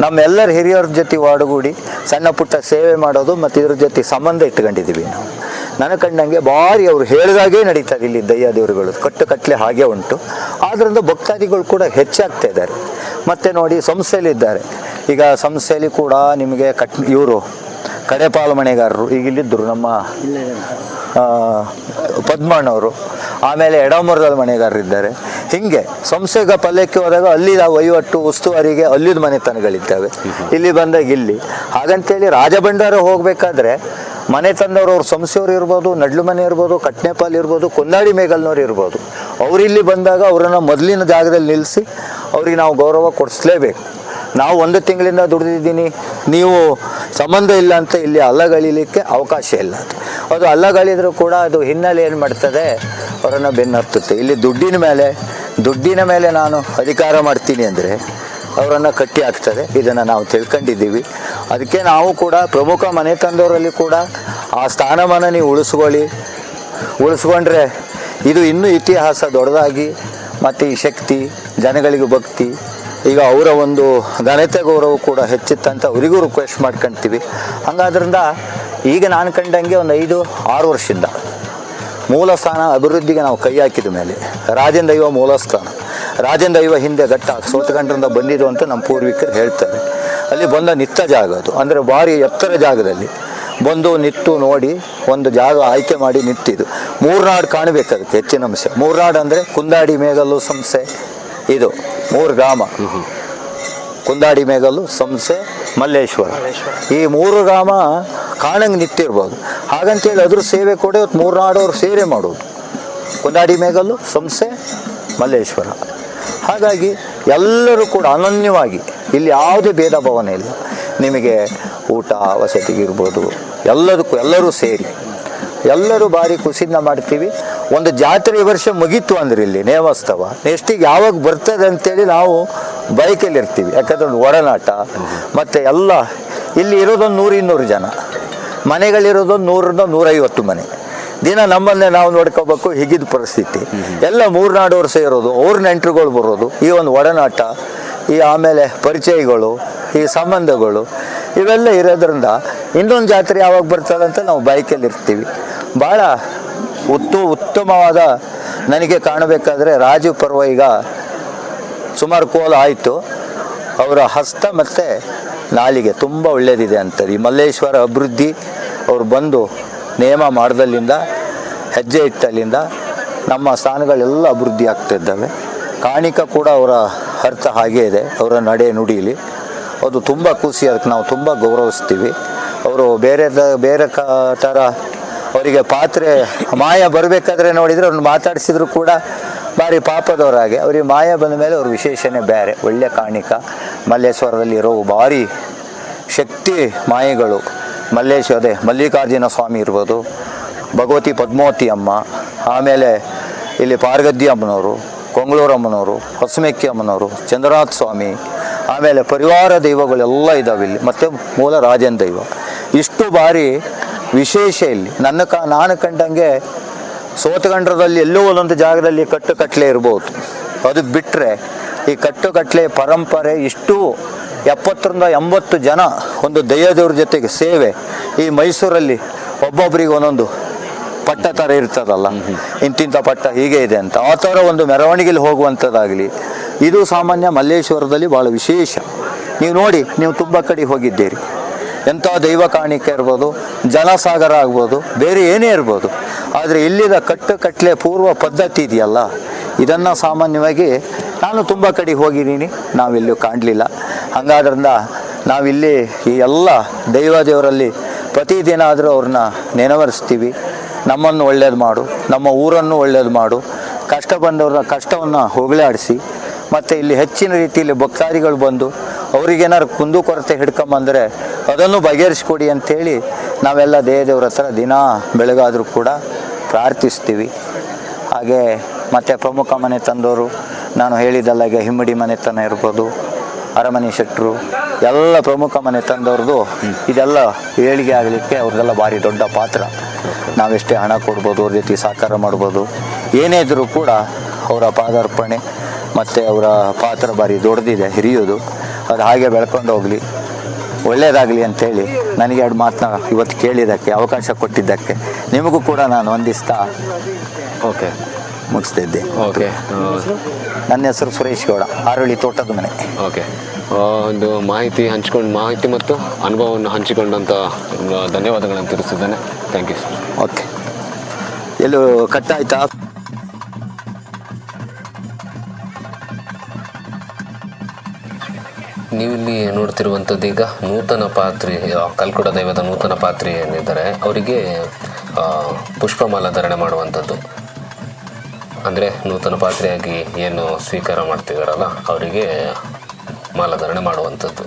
ನಮ್ಮೆಲ್ಲರ ಹಿರಿಯರ ಜೊತೆ ಒಡಗೂಡಿ ಸಣ್ಣ ಪುಟ್ಟ ಸೇವೆ ಮಾಡೋದು ಮತ್ತು ಇದ್ರ ಜೊತೆ ಸಂಬಂಧ ಇಟ್ಕೊಂಡಿದ್ದೀವಿ ನಾವು. ನನಗೆ ಕಂಡಂಗೆ ಭಾರಿ ಅವರು ಹೇಳಿದಾಗೇ ನಡೀತಾರೆ ಇಲ್ಲಿ ದಯ್ಯ ದೇವರುಗಳು, ಕಟ್ಟಲೆ ಹಾಗೆ ಉಂಟು. ಆದ್ದರಿಂದ ಭಕ್ತಾದಿಗಳು ಕೂಡ ಹೆಚ್ಚಾಗ್ತಾ ಇದ್ದಾರೆ. ಮತ್ತು ನೋಡಿ ಸಂಸ್ಥೆಯಲ್ಲಿದ್ದಾರೆ, ಈಗ ಸಂಸ್ಥೆಯಲ್ಲಿ ಕೂಡ ನಿಮಗೆ ಇವರು ಕಡೆಪಾಲು ಮನೆಗಾರರು ಈಗ ಇಲ್ಲಿದ್ದರು, ನಮ್ಮ ಪದ್ಮಣ್ಣವರು, ಆಮೇಲೆ ಎಡಮುರದಲ್ಲಿ ಮನೆಗಾರರಿದ್ದಾರೆ. ಹೀಗೆ ಸಂಸ್ಥೆಗೆ ಪಲ್ಯಕ್ಕೆ ಹೋದಾಗ ಅಲ್ಲಿ ವಹಿವಾಟು ಉಸ್ತುವಾರಿಗೆ ಅಲ್ಲಿದ ಮನೆತನಗಳಿದ್ದಾವೆ, ಇಲ್ಲಿ ಬಂದಾಗ ಇಲ್ಲಿ. ಹಾಗಂತೇಳಿ ರಾಜಭಂಡಾರ ಹೋಗಬೇಕಾದ್ರೆ ಮನೆ ತಂದವರು ಅವ್ರ ಸಂಸ್ಥೆಯವ್ರು ಇರ್ಬೋದು, ನಡ್ಲು ಮನೆ ಇರ್ಬೋದು, ಕಟ್ನೆಪಾಲ್ ಇರ್ಬೋದು, ಕೊಂದಾಡಿ ಮೇಗಲ್ನವ್ರು ಇರ್ಬೋದು, ಅವರಿಲ್ಲಿ ಬಂದಾಗ ಅವರನ್ನು ಮೊದಲಿನ ಜಾಗದಲ್ಲಿ ನಿಲ್ಲಿಸಿ ಅವ್ರಿಗೆ ನಾವು ಗೌರವ ಕೊಡಿಸ್ಲೇಬೇಕು. ನಾವು 1 ತಿಂಗಳಿಂದ ದುಡಿದಿದ್ದೀನಿ, ನೀವು ಸಂಬಂಧ ಇಲ್ಲ ಅಂತ ಇಲ್ಲಿ ಅಲ್ಲಗಳಿಲಿಕ್ಕೆ ಅವಕಾಶ ಇಲ್ಲ. ಅದು ಅಲ್ಲಗಳಿದ್ರೂ ಕೂಡ ಅದು ಹಿನ್ನೆಲೆ ಏನು ಮಾಡ್ತದೆ, ಅವರನ್ನು ಬೆನ್ನತ್ತುತ್ತೆ. ಇಲ್ಲಿ ದುಡ್ಡಿನ ಮೇಲೆ ನಾನು ಅಧಿಕಾರ ಮಾಡ್ತೀನಿ ಅಂದರೆ ಅವರನ್ನು ಕಟ್ಟಿ ಹಾಕ್ತದೆ. ಇದನ್ನು ನಾವು ತಿಳ್ಕೊಂಡಿದ್ದೀವಿ. ಅದಕ್ಕೆ ನಾವು ಕೂಡ ಪ್ರಮುಖ ಮನೆ ತಂದವರಲ್ಲಿ ಕೂಡ ಆ ಸ್ಥಾನಮಾನ ನೀವು ಉಳಿಸ್ಕೊಂಡ್ರೆ ಇದು ಇನ್ನೂ ಇತಿಹಾಸ ದೊಡ್ಡದಾಗಿ, ಮತ್ತು ಈ ಶಕ್ತಿ, ಜನಗಳಿಗೆ ಭಕ್ತಿ, ಈಗ ಅವರ ಒಂದು ಘನತೆ ಗೌರವ ಕೂಡ ಹೆಚ್ಚಿತ್ತಂತ ಅವರಿಗೂ ರಿಕ್ವೆಸ್ಟ್ ಮಾಡ್ಕೊಳ್ತೀವಿ. ಹಂಗಾದ್ರಿಂದ ಈಗ ನಾನು ಕಂಡಂಗೆ ಒಂದು 5-6 ವರ್ಷದಿಂದ ಮೂಲ ಸ್ಥಾನ ಅಭಿವೃದ್ಧಿಗೆ ನಾವು ಕೈ ಹಾಕಿದ ಮೇಲೆ ರಾಜನ ದೈವ ಮೂಲ ಸ್ಥಾನ, ರಾಜನ ದೈವ ಹಿಂದೆ ಘಟ್ಟ ಸೋತಕಂಡ್ರಿಂದ ಬಂದಿದ್ದು ಅಂತ ನಮ್ಮ ಪೂರ್ವಿಕರು ಹೇಳ್ತಾರೆ. ಅಲ್ಲಿ ಬಂದ ನಿತ್ತ ಜಾಗ ಅದು, ಅಂದರೆ ಭಾರಿ ಎತ್ತರ ಜಾಗದಲ್ಲಿ ಬಂದು ನಿತ್ತು ನೋಡಿ ಒಂದು ಜಾಗ ಆಯ್ಕೆ ಮಾಡಿ ನಿಂತಿದ್ದು. ಮೂರ್ನಾಡು ಕಾಣಬೇಕಾಗುತ್ತೆ ಹೆಚ್ಚಿನ ಅಂಶ. ಮೂರ್ನಾಡು ಅಂದರೆ ಕುಂದಾಡಿ ಮೇಗಲ್ಲು ಸಂಸ್ಥೆ, ಇದು 3 ಗ್ರಾಮ, ಕುಂದಾಡಿ ಮೇಗಲ್ಲು ಸಂಸ್ಥೆ ಮಲ್ಲೇಶ್ವರ, ಈ 3 ಗ್ರಾಮ ಕಾಣಂಗೆ ನಿಂತಿರ್ಬೋದು. ಹಾಗಂತೇಳಿ ಅದ್ರ ಸೇವೆ ಕೂಡ ಇವತ್ತು ಮೂರ್ನಾಡವ್ರು ಸೇವೆ ಮಾಡೋದು, ಕುಂದಾಡಿ ಮೇಗಲ್ಲು ಸಂಸ್ಥೆ ಮಲ್ಲೇಶ್ವರ. ಹಾಗಾಗಿ ಎಲ್ಲರೂ ಕೂಡ ಅನನ್ಯವಾಗಿ ಇಲ್ಲಿ ಯಾವುದೇ ಭೇದ ಭಾವನೆ ಇಲ್ಲ. ನಿಮಗೆ ಊಟ ವಸತಿಗಿರ್ಬೋದು, ಎಲ್ಲದಕ್ಕೂ ಎಲ್ಲರೂ ಸೇರಿ ಎಲ್ಲರೂ ಭಾರಿ ಖುಷಿಯಿಂದ ಮಾಡ್ತೀವಿ. ಒಂದು ಜಾತ್ರೆ ಈ ವರ್ಷ ಮುಗೀತು ಅಂದ್ರೆ ಇಲ್ಲಿ ನೇಮೋತ್ಸವ ನೆಕ್ಸ್ಟಿಗೆ ಯಾವಾಗ ಬರ್ತದೆ ಅಂತೇಳಿ ನಾವು ಬೈಕಲ್ಲಿ ಇರ್ತೀವಿ. ಯಾಕಂದ್ರೆ ಒಂದು ಒಡನಾಟ ಮತ್ತು ಎಲ್ಲ ಇಲ್ಲಿ ಇರೋದೊಂದು 100-200 ಜನ, ಮನೆಗಳಿರೋದೊಂದು 100-150 ಮನೆ. ದಿನ ನಮ್ಮನ್ನೇ ನಾವು ನೋಡ್ಕೋಬೇಕು, ಹೀಗಿದ್ದ ಪರಿಸ್ಥಿತಿ. ಎಲ್ಲ ಮೂರ್ನಾಡವ್ರು ಸೇರೋದು, ಅವ್ರ ನೆಂಟರುಗಳು ಬರೋದು, ಈ ಒಂದು ಒಡನಾಟ, ಈ ಆಮೇಲೆ ಪರಿಚಯಗಳು, ಈ ಸಂಬಂಧಗಳು ಇವೆಲ್ಲ ಇರೋದ್ರಿಂದ ಇನ್ನೊಂದು ಜಾತ್ರೆ ಯಾವಾಗ ಬರ್ತದೆ ಅಂತ ನಾವು ಬೈಕಲ್ಲಿ ಇರ್ತೀವಿ. ಭಾಳ ಉತ್ತಮವಾದ ನನಗೆ ಕಾಣಬೇಕಾದ್ರೆ ರಾಜು ಪರ್ವ ಈಗ ಸುಮಾರು ಕೋಲ ಆಯಿತು. ಅವರ ಹಸ್ತ ಮತ್ತು ನಾಲಿಗೆ ತುಂಬ ಒಳ್ಳೆಯದಿದೆ ಅಂತದೆ. ಈ ಮಲ್ಲೇಶ್ವರ ಅಭಿವೃದ್ಧಿ ಅವ್ರು ಬಂದು ನೇಮ ಮಾಡ್ದಲ್ಲಿಂದ, ಹೆಜ್ಜೆ ಇಟ್ಟಲ್ಲಿಂದ ನಮ್ಮ ಸ್ಥಾನಗಳೆಲ್ಲ ಅಭಿವೃದ್ಧಿ ಆಗ್ತಿದ್ದಾವೆ. ಕಾಣಿಕ ಕೂಡ ಅವರ ಅರ್ಥ ಹಾಗೇ ಇದೆ, ಅವರ ನಡೆ ನುಡೀಲಿ ಅದು ತುಂಬ ಖುಷಿ. ಅದಕ್ಕೆ ನಾವು ತುಂಬ ಗೌರವಿಸ್ತೀವಿ. ಅವರು ಬೇರೆ ಥರ ಅವರಿಗೆ ಪಾತ್ರೆ ಮಾಯ ಬರಬೇಕಾದ್ರೆ ನೋಡಿದರೆ ಅವ್ರನ್ನ ಮಾತಾಡಿಸಿದ್ರು ಕೂಡ ಭಾರಿ ಪಾಪದವರಾಗೆ. ಅವ್ರಿಗೆ ಮಾಯ ಬಂದ ಮೇಲೆ ಅವ್ರ ವಿಶೇಷನೇ ಬೇರೆ. ಒಳ್ಳೆಯ ಕಾಣಿಕ ಮಲ್ಲೇಶ್ವರದಲ್ಲಿ ಇರೋ ಭಾರಿ ಶಕ್ತಿ ಮಾಯೆಗಳು ಮಲ್ಲೇಶ್ವರದೇ ಮಲ್ಲಿಕಾರ್ಜುನ ಸ್ವಾಮಿ ಇರ್ಬೋದು, ಭಗವತಿ ಪದ್ಮಾವತಿ ಅಮ್ಮ, ಆಮೇಲೆ ಇಲ್ಲಿ ಪಾರ್ಗದ್ದಿ ಅಮ್ಮನವರು, ಕೊಂಗಳೂರು ಅಮ್ಮನವರು, ಹೊಸಮೆಕ್ಕಿ ಅಮ್ಮನವರು, ಚಂದ್ರನಾಥ ಸ್ವಾಮಿ, ಆಮೇಲೆ ಪರಿವಾರ ದೈವಗಳೆಲ್ಲ ಇದ್ದಾವೆ ಇಲ್ಲಿ, ಮತ್ತು ಮೂಲ ರಾಜನ ದೈವ. ಇಷ್ಟು ಬಾರಿ ವಿಶೇಷ ಇಲ್ಲಿ ನಾನು ಕಂಡಂಗೆ ಸೋತಗಂಡ್ರದಲ್ಲಿ ಎಲ್ಲೋ ಒಂದೊಂದು ಜಾಗದಲ್ಲಿ ಕಟ್ಟುಕಟ್ಲೆ ಇರ್ಬೋದು. ಅದು ಬಿಟ್ಟರೆ ಈ ಕಟ್ಟುಕಟ್ಲೆ ಪರಂಪರೆ ಇಷ್ಟು 70-80 ಜನ ಒಂದು ದೈವದೇವ್ರ ಜೊತೆಗೆ ಸೇವೆ. ಈ ಮೈಸೂರಲ್ಲಿ ಒಬ್ಬೊಬ್ಬರಿಗೆ ಒಂದೊಂದು ಪಟ್ಟ ಥರ ಇರ್ತದಲ್ಲ, ಇಂತಿಂಥ ಪಟ್ಟ ಹೀಗೆ ಇದೆ ಅಂತ, ಆ ಥರ ಒಂದು ಮೆರವಣಿಗೆಯಲ್ಲಿ ಹೋಗುವಂಥದ್ದಾಗಲಿ ಇದು ಸಾಮಾನ್ಯ ಮಲ್ಲೇಶ್ವರದಲ್ಲಿ ಭಾಳ ವಿಶೇಷ. ನೀವು ನೋಡಿ, ನೀವು ತುಂಬ ಕಡೆ ಹೋಗಿದ್ದೀರಿ, ಎಂಥ ದೈವ ಕಾಣಿಕೆ ಇರ್ಬೋದು, ಜನಸಾಗರ ಆಗ್ಬೋದು, ಬೇರೆ ಏನೇ ಇರ್ಬೋದು, ಆದರೆ ಇಲ್ಲಿದ ಕಟ್ಟುಕಟ್ಲೆ ಪೂರ್ವ ಪದ್ಧತಿ ಇದೆಯಲ್ಲ, ಇದನ್ನು ಸಾಮಾನ್ಯವಾಗಿ ನಾನು ತುಂಬ ಕಡೆ ಹೋಗಿದ್ದೀನಿ, ನಾವೆಲ್ಲೂ ಕಾಣಲಿಲ್ಲ. ಹಾಗಾದ್ರಿಂದ ನಾವಿಲ್ಲಿ ಈ ಎಲ್ಲ ದೇವರಲ್ಲಿ ಪ್ರತಿದಿನ ಆದರೂ ಅವ್ರನ್ನ ನೆನವರಿಸ್ತೀವಿ. ನಮ್ಮನ್ನು ಒಳ್ಳೇದು ಮಾಡು, ನಮ್ಮ ಊರನ್ನು ಒಳ್ಳೇದು ಮಾಡು, ಕಷ್ಟ ಬಂದವ್ರ ಕಷ್ಟವನ್ನು ಹೋಗಲಾಡಿಸಿ, ಮತ್ತು ಇಲ್ಲಿ ಹೆಚ್ಚಿನ ರೀತಿಯಲ್ಲಿ ಭಕ್ತಾದಿಗಳು ಬಂದು ಅವ್ರಿಗೇನಾದ್ರು ಕುಂದುಕೊರತೆ ಹಿಡ್ಕೊಂಬಂದರೆ ಅದನ್ನು ಬಗೆಹರಿಸ್ಕೊಡಿ ಅಂಥೇಳಿ ನಾವೆಲ್ಲ ದೇವರ ಹತ್ರ ದಿನ ಬೆಳಗಾದರೂ ಕೂಡ ಪ್ರಾರ್ಥಿಸ್ತೀವಿ. ಹಾಗೆ ಮತ್ತು ಪ್ರಮುಖ ಮನೆ ತಂದವರು ನಾನು ಹೇಳಿದಲ್ಲಾಗೆ ಹಿಮ್ಮಡಿ ಮನೆತನ ಇರ್ಬೋದು, ಅರಮನೆ ಶೆಟ್ಟರು, ಎಲ್ಲ ಪ್ರಮುಖ ಮನೆ ತಂದವ್ರದ್ದು ಇದೆಲ್ಲ ಏಳಿಗೆ ಆಗಲಿಕ್ಕೆ ಅವ್ರದ್ದೆಲ್ಲ ಭಾರಿ ದೊಡ್ಡ ಪಾತ್ರ. ನಾವೆಷ್ಟೇ ಹಣ ಕೊಡ್ಬೋದು, ಅವ್ರ ಜೊತೆ ಸಾಕಾರ ಮಾಡ್ಬೋದು, ಏನೇ ಇದ್ದರೂ ಕೂಡ ಅವರ ಪಾದಾರ್ಪಣೆ ಮತ್ತು ಅವರ ಪಾತ್ರ ಭಾರಿ ದೊಡ್ಡದಿದೆ, ಹಿರಿಯೋದು. ಅದು ಹಾಗೆ ಬೆಳ್ಕೊಂಡು ಹೋಗಲಿ, ಒಳ್ಳೆಯದಾಗಲಿ ಅಂಥೇಳಿ ನನಗೆ 2 ಮಾತನ್ನ ಇವತ್ತು ಕೇಳಿದ್ದಕ್ಕೆ, ಅವಕಾಶ ಕೊಟ್ಟಿದ್ದಕ್ಕೆ ನಿಮಗೂ ಕೂಡ ನಾನು ವಂದಿಸ್ತಾ ಮುಗಿಸ್ತಿದ್ದೆ. ನನ್ನ ಹೆಸರು ಸುರೇಶ್ ಗೌಡ, ಆರಳಿ ತೋಟದ ಮನೆ. ಒಂದು ಮಾಹಿತಿ ಮತ್ತು ಅನುಭವವನ್ನು ಹಂಚಿಕೊಂಡಂಥ ಧನ್ಯವಾದಗಳನ್ನು ತಿಳಿಸಿದ್ದೇನೆ. Thank you sir. ಓಕೆ, ಎಲ್ಲೂ ಕಟ್ಟಾಯ್ತಾ? ನೀವಿಲ್ಲಿ ನೋಡ್ತಿರುವಂಥದ್ದು ಈಗ ನೂತನ ಪಾತ್ರಿ, ಕಲ್ಕುಡ ದೈವದ ನೂತನ ಪಾತ್ರಿ ಏನಿದ್ದಾರೆ ಅವರಿಗೆ ಪುಷ್ಪಮಾಲ ಧಾರಣೆ ಮಾಡುವಂಥದ್ದು. ಅಂದರೆ ನೂತನ ಪಾತ್ರೆಯಾಗಿ ಏನು ಸ್ವೀಕಾರ ಮಾಡ್ತಿದ್ದಾರಲ್ಲ ಅವರಿಗೆ ಮಾಲಾಧಾರಣೆ ಮಾಡುವಂಥದ್ದು.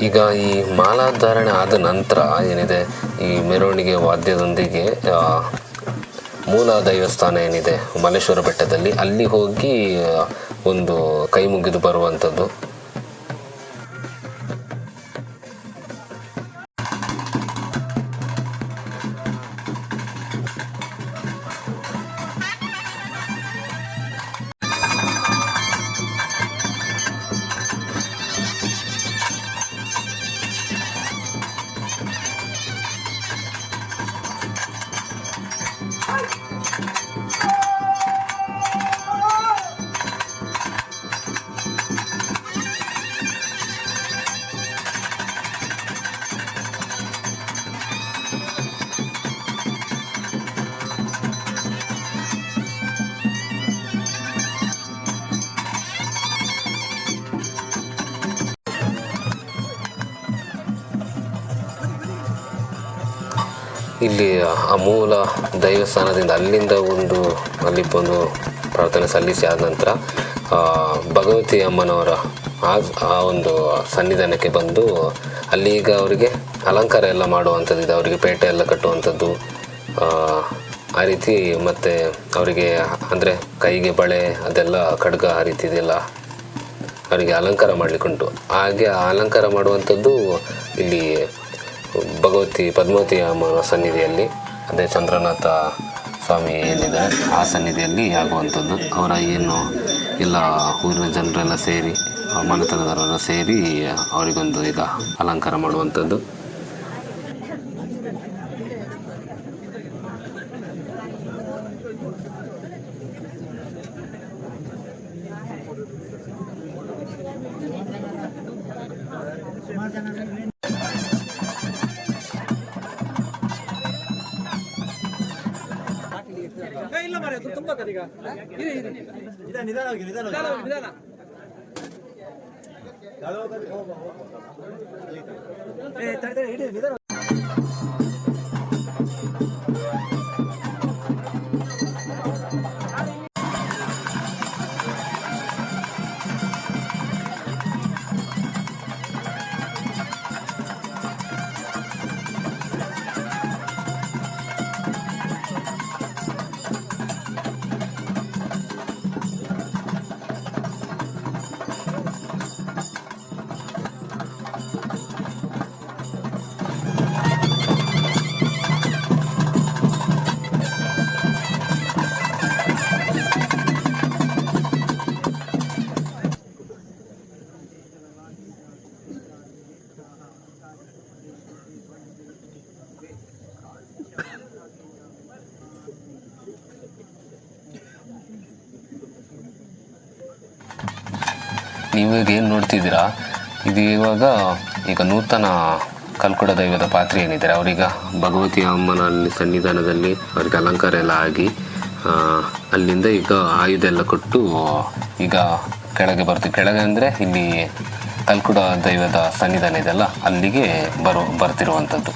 ಈಗ ಈ ಮಾಲಾಧಾರಣೆ ಆದ ನಂತರ ಏನಿದೆ, ಈ ಮೆರವಣಿಗೆ ವಾದ್ಯದೊಂದಿಗೆ ಮೂಲ ದೈವಸ್ಥಾನ ಏನಿದೆ ಮಲ್ಲೇಶ್ವರ ಬೆಟ್ಟದಲ್ಲಿ, ಅಲ್ಲಿ ಹೋಗಿ ಒಂದು ಕೈ ಮುಗಿದು ಬರುವಂಥದ್ದು. ಇಲ್ಲಿ ಆ ಮೂಲ ದೈವಸ್ಥಾನದಿಂದ ಅಲ್ಲಿಂದ ಅಲ್ಲಿ ಬಂದು ಪ್ರಾರ್ಥನೆ ಸಲ್ಲಿಸಿ ಆದ ನಂತರ ಭಗವತಿ ಅಮ್ಮನವರ ಆ ಒಂದು ಸನ್ನಿಧಾನಕ್ಕೆ ಬಂದು ಅಲ್ಲಿ ಈಗ ಅವರಿಗೆ ಅಲಂಕಾರ ಎಲ್ಲ ಮಾಡುವಂಥದ್ದಿದೆ, ಅವರಿಗೆ ಪೇಟೆ ಎಲ್ಲ ಕಟ್ಟುವಂಥದ್ದು ಆ ರೀತಿ. ಮತ್ತು ಅವರಿಗೆ ಅಂದರೆ ಕೈಗೆ ಬಳೆ ಅದೆಲ್ಲ ಖಡ್ಗ ಆ ರೀತಿ ಇದೆಲ್ಲ ಅವರಿಗೆ ಅಲಂಕಾರ ಮಾಡಲಿಕ್ಕುಂಟು. ಹಾಗೆ ಅಲಂಕಾರ ಮಾಡುವಂಥದ್ದು ಇಲ್ಲಿ ಪದ್ಮಾವತಿ ಅಮ್ಮನ ಸನ್ನಿಧಿಯಲ್ಲಿ, ಅದೇ ಚಂದ್ರನಾಥ ಸ್ವಾಮಿ ಏನಿದೆ ಆ ಸನ್ನಿಧಿಯಲ್ಲಿ ಆಗುವಂಥದ್ದು. ಅವರ ಏನು ಎಲ್ಲ ಊರಿನ ಜನರೆಲ್ಲ ಸೇರಿ ಮನೆತನದವರೆಲ್ಲ ಸೇರಿ ಅವರಿಗೊಂದು ಈಗ ಅಲಂಕಾರ ಮಾಡುವಂಥದ್ದು. ನೀವೀಗ ಏನು ನೋಡ್ತಿದ್ದೀರಾ, ಇದು ಈಗ ನೂತನ ಕಲ್ಕುಡ ದೈವದ ಪಾತ್ರೆ ಏನಿದ್ದಾರೆ ಅವರೀಗ ಭಗವತಿ ಅಮ್ಮನಲ್ಲಿ ಸನ್ನಿಧಾನದಲ್ಲಿ ಅವ್ರಿಗೆ ಅಲಂಕಾರ ಎಲ್ಲ ಆಗಿ ಅಲ್ಲಿಂದ ಈಗ ಆಯುಧ ಎಲ್ಲ ಕೊಟ್ಟು ಈಗ ಕೆಳಗೆ ಬರ್ತೀವಿ. ಕೆಳಗೆ ಅಂದರೆ ಇಲ್ಲಿ ಕಲ್ಕುಡ ದೈವದ ಸನ್ನಿಧಾನ ಇದೆಯಲ್ಲ ಅಲ್ಲಿಗೆ ಬರ್ತಿರುವಂಥದ್ದು.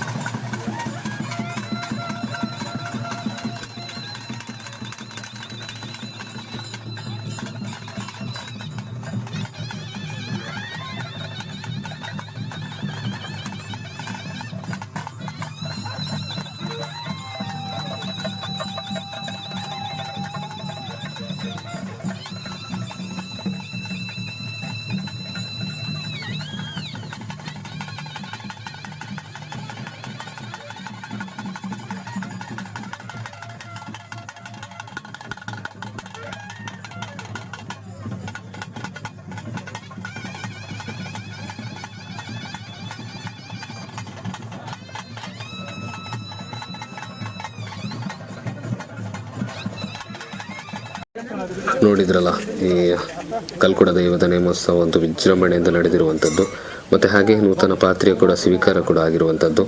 ನೋಡಿದ್ರಲ್ಲ, ಈ ಕಲ್ಕುಡ ದೈವದ ನೇಮೋತ್ಸವ ಒಂದು ವಿಜೃಂಭಣೆಯಿಂದ ನಡೆದಿರುವಂಥದ್ದು. ಮತ್ತು ಹಾಗೆ ನೂತನ ಪಾತ್ರೆಯ ಕೂಡ ಸ್ವೀಕಾರ ಕೂಡ ಆಗಿರುವಂಥದ್ದು.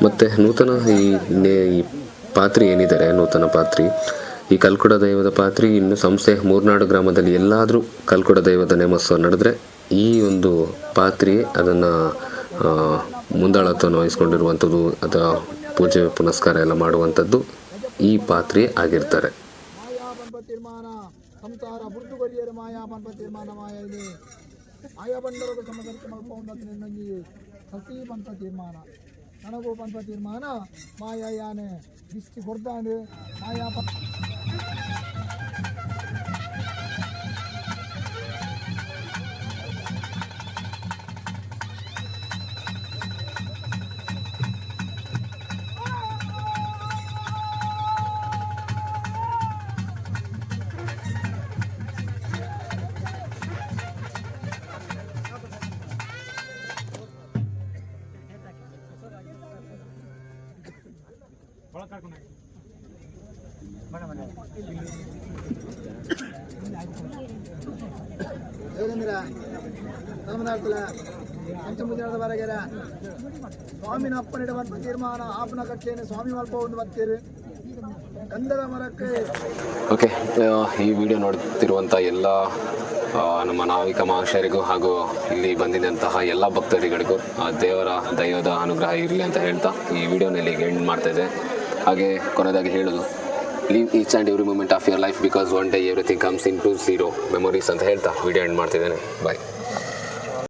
ಮತ್ತು ನೂತನ ಈ ಪಾತ್ರೆ ಏನಿದ್ದಾರೆ, ನೂತನ ಪಾತ್ರೆ, ಈ ಕಲ್ಕುಡ ದೈವದ ಪಾತ್ರೆ ಇನ್ನು ಸಂಸ್ಥೆ ಮೂರ್ನಾಡು ಗ್ರಾಮದಲ್ಲಿ ಎಲ್ಲಾದರೂ ಕಲ್ಕುಡ ದೈವದ ನೇಮೋತ್ಸವ ನಡೆದ್ರೆ ಈ ಒಂದು ಪಾತ್ರೆ ಅದನ್ನು ಮುಂದಾಳತ್ವವನ್ನು ವಹಿಸ್ಕೊಂಡಿರುವಂಥದ್ದು, ಅದರ ಪೂಜೆ ಪುನಸ್ಕಾರ ಎಲ್ಲ ಮಾಡುವಂಥದ್ದು ಈ ಪಾತ್ರೆ ಆಗಿರ್ತಾರೆ. ತೀರ್ಮಾನ ಸಂಸಾರ ಬುರ್ದುಗೊರಿಯರು ಮಾಯಾಪನ್ಪ ತೀರ್ಮಾನ ಮಾಯ ಇದೆ ಮಾಯಾ ಬಂಡರಗೂ ಸಮದರ್ಶಿ ಮಲ್ಪೊಂದಿ ಸಸಿ ಪಂಪ ತೀರ್ಮಾನ ನನಗೂ ಪಂಪ ತೀರ್ಮಾನ ಮಾಯಾ ಯಾನೆ ದಿಷ್ಟಿ ಹೊಡ್ದಾಂಡು ಮಾಯಾ ಪಂಚಮುದಿನದ ಬರಗೆರ ಸ್ವಾಮಿನ ಅಪ್ಪನಿಡುವಂಥ ತೀರ್ಮಾನ ಆಪನ ಕಟ್ಟೇನೆ ಸ್ವಾಮಿ ಮಲ್ಪ ಒಂದು ಬರ್ತೀರಿ ಗಂಧದ ಮರಕ್ಕೆ. ಓಕೆ, ಈ ವಿಡಿಯೋ ನೋಡ್ತಿರುವಂಥ ಎಲ್ಲ ನಮ್ಮ ನಾವಿಕ ಮಹಾಶಯರಿಗೂ ಹಾಗೂ ಇಲ್ಲಿ ಬಂದಿದ್ದಂತಹ ಎಲ್ಲ ಭಕ್ತರಿಗಳಿಗೂ ದೇವರ ದೈವದ ಅನುಗ್ರಹ ಇರಲಿ ಅಂತ ಹೇಳ್ತಾ ಈ ವಿಡಿಯೋನಲ್ಲಿ ಎಂಡ್ ಮಾಡ್ತಾಯಿದ್ದೆ. ಹಾಗೆ ಕೊನೆಯದಾಗಿ ಹೇಳೋದು, live each and every moment of your life because one day everything comes in to zero memories ಅಂತ ಹೇಳ್ತಾ ವಿಡಿಯೋ ಎಂಡ್ ಮಾಡ್ತಿದ್ದೇನೆ. ಬಾಯ್.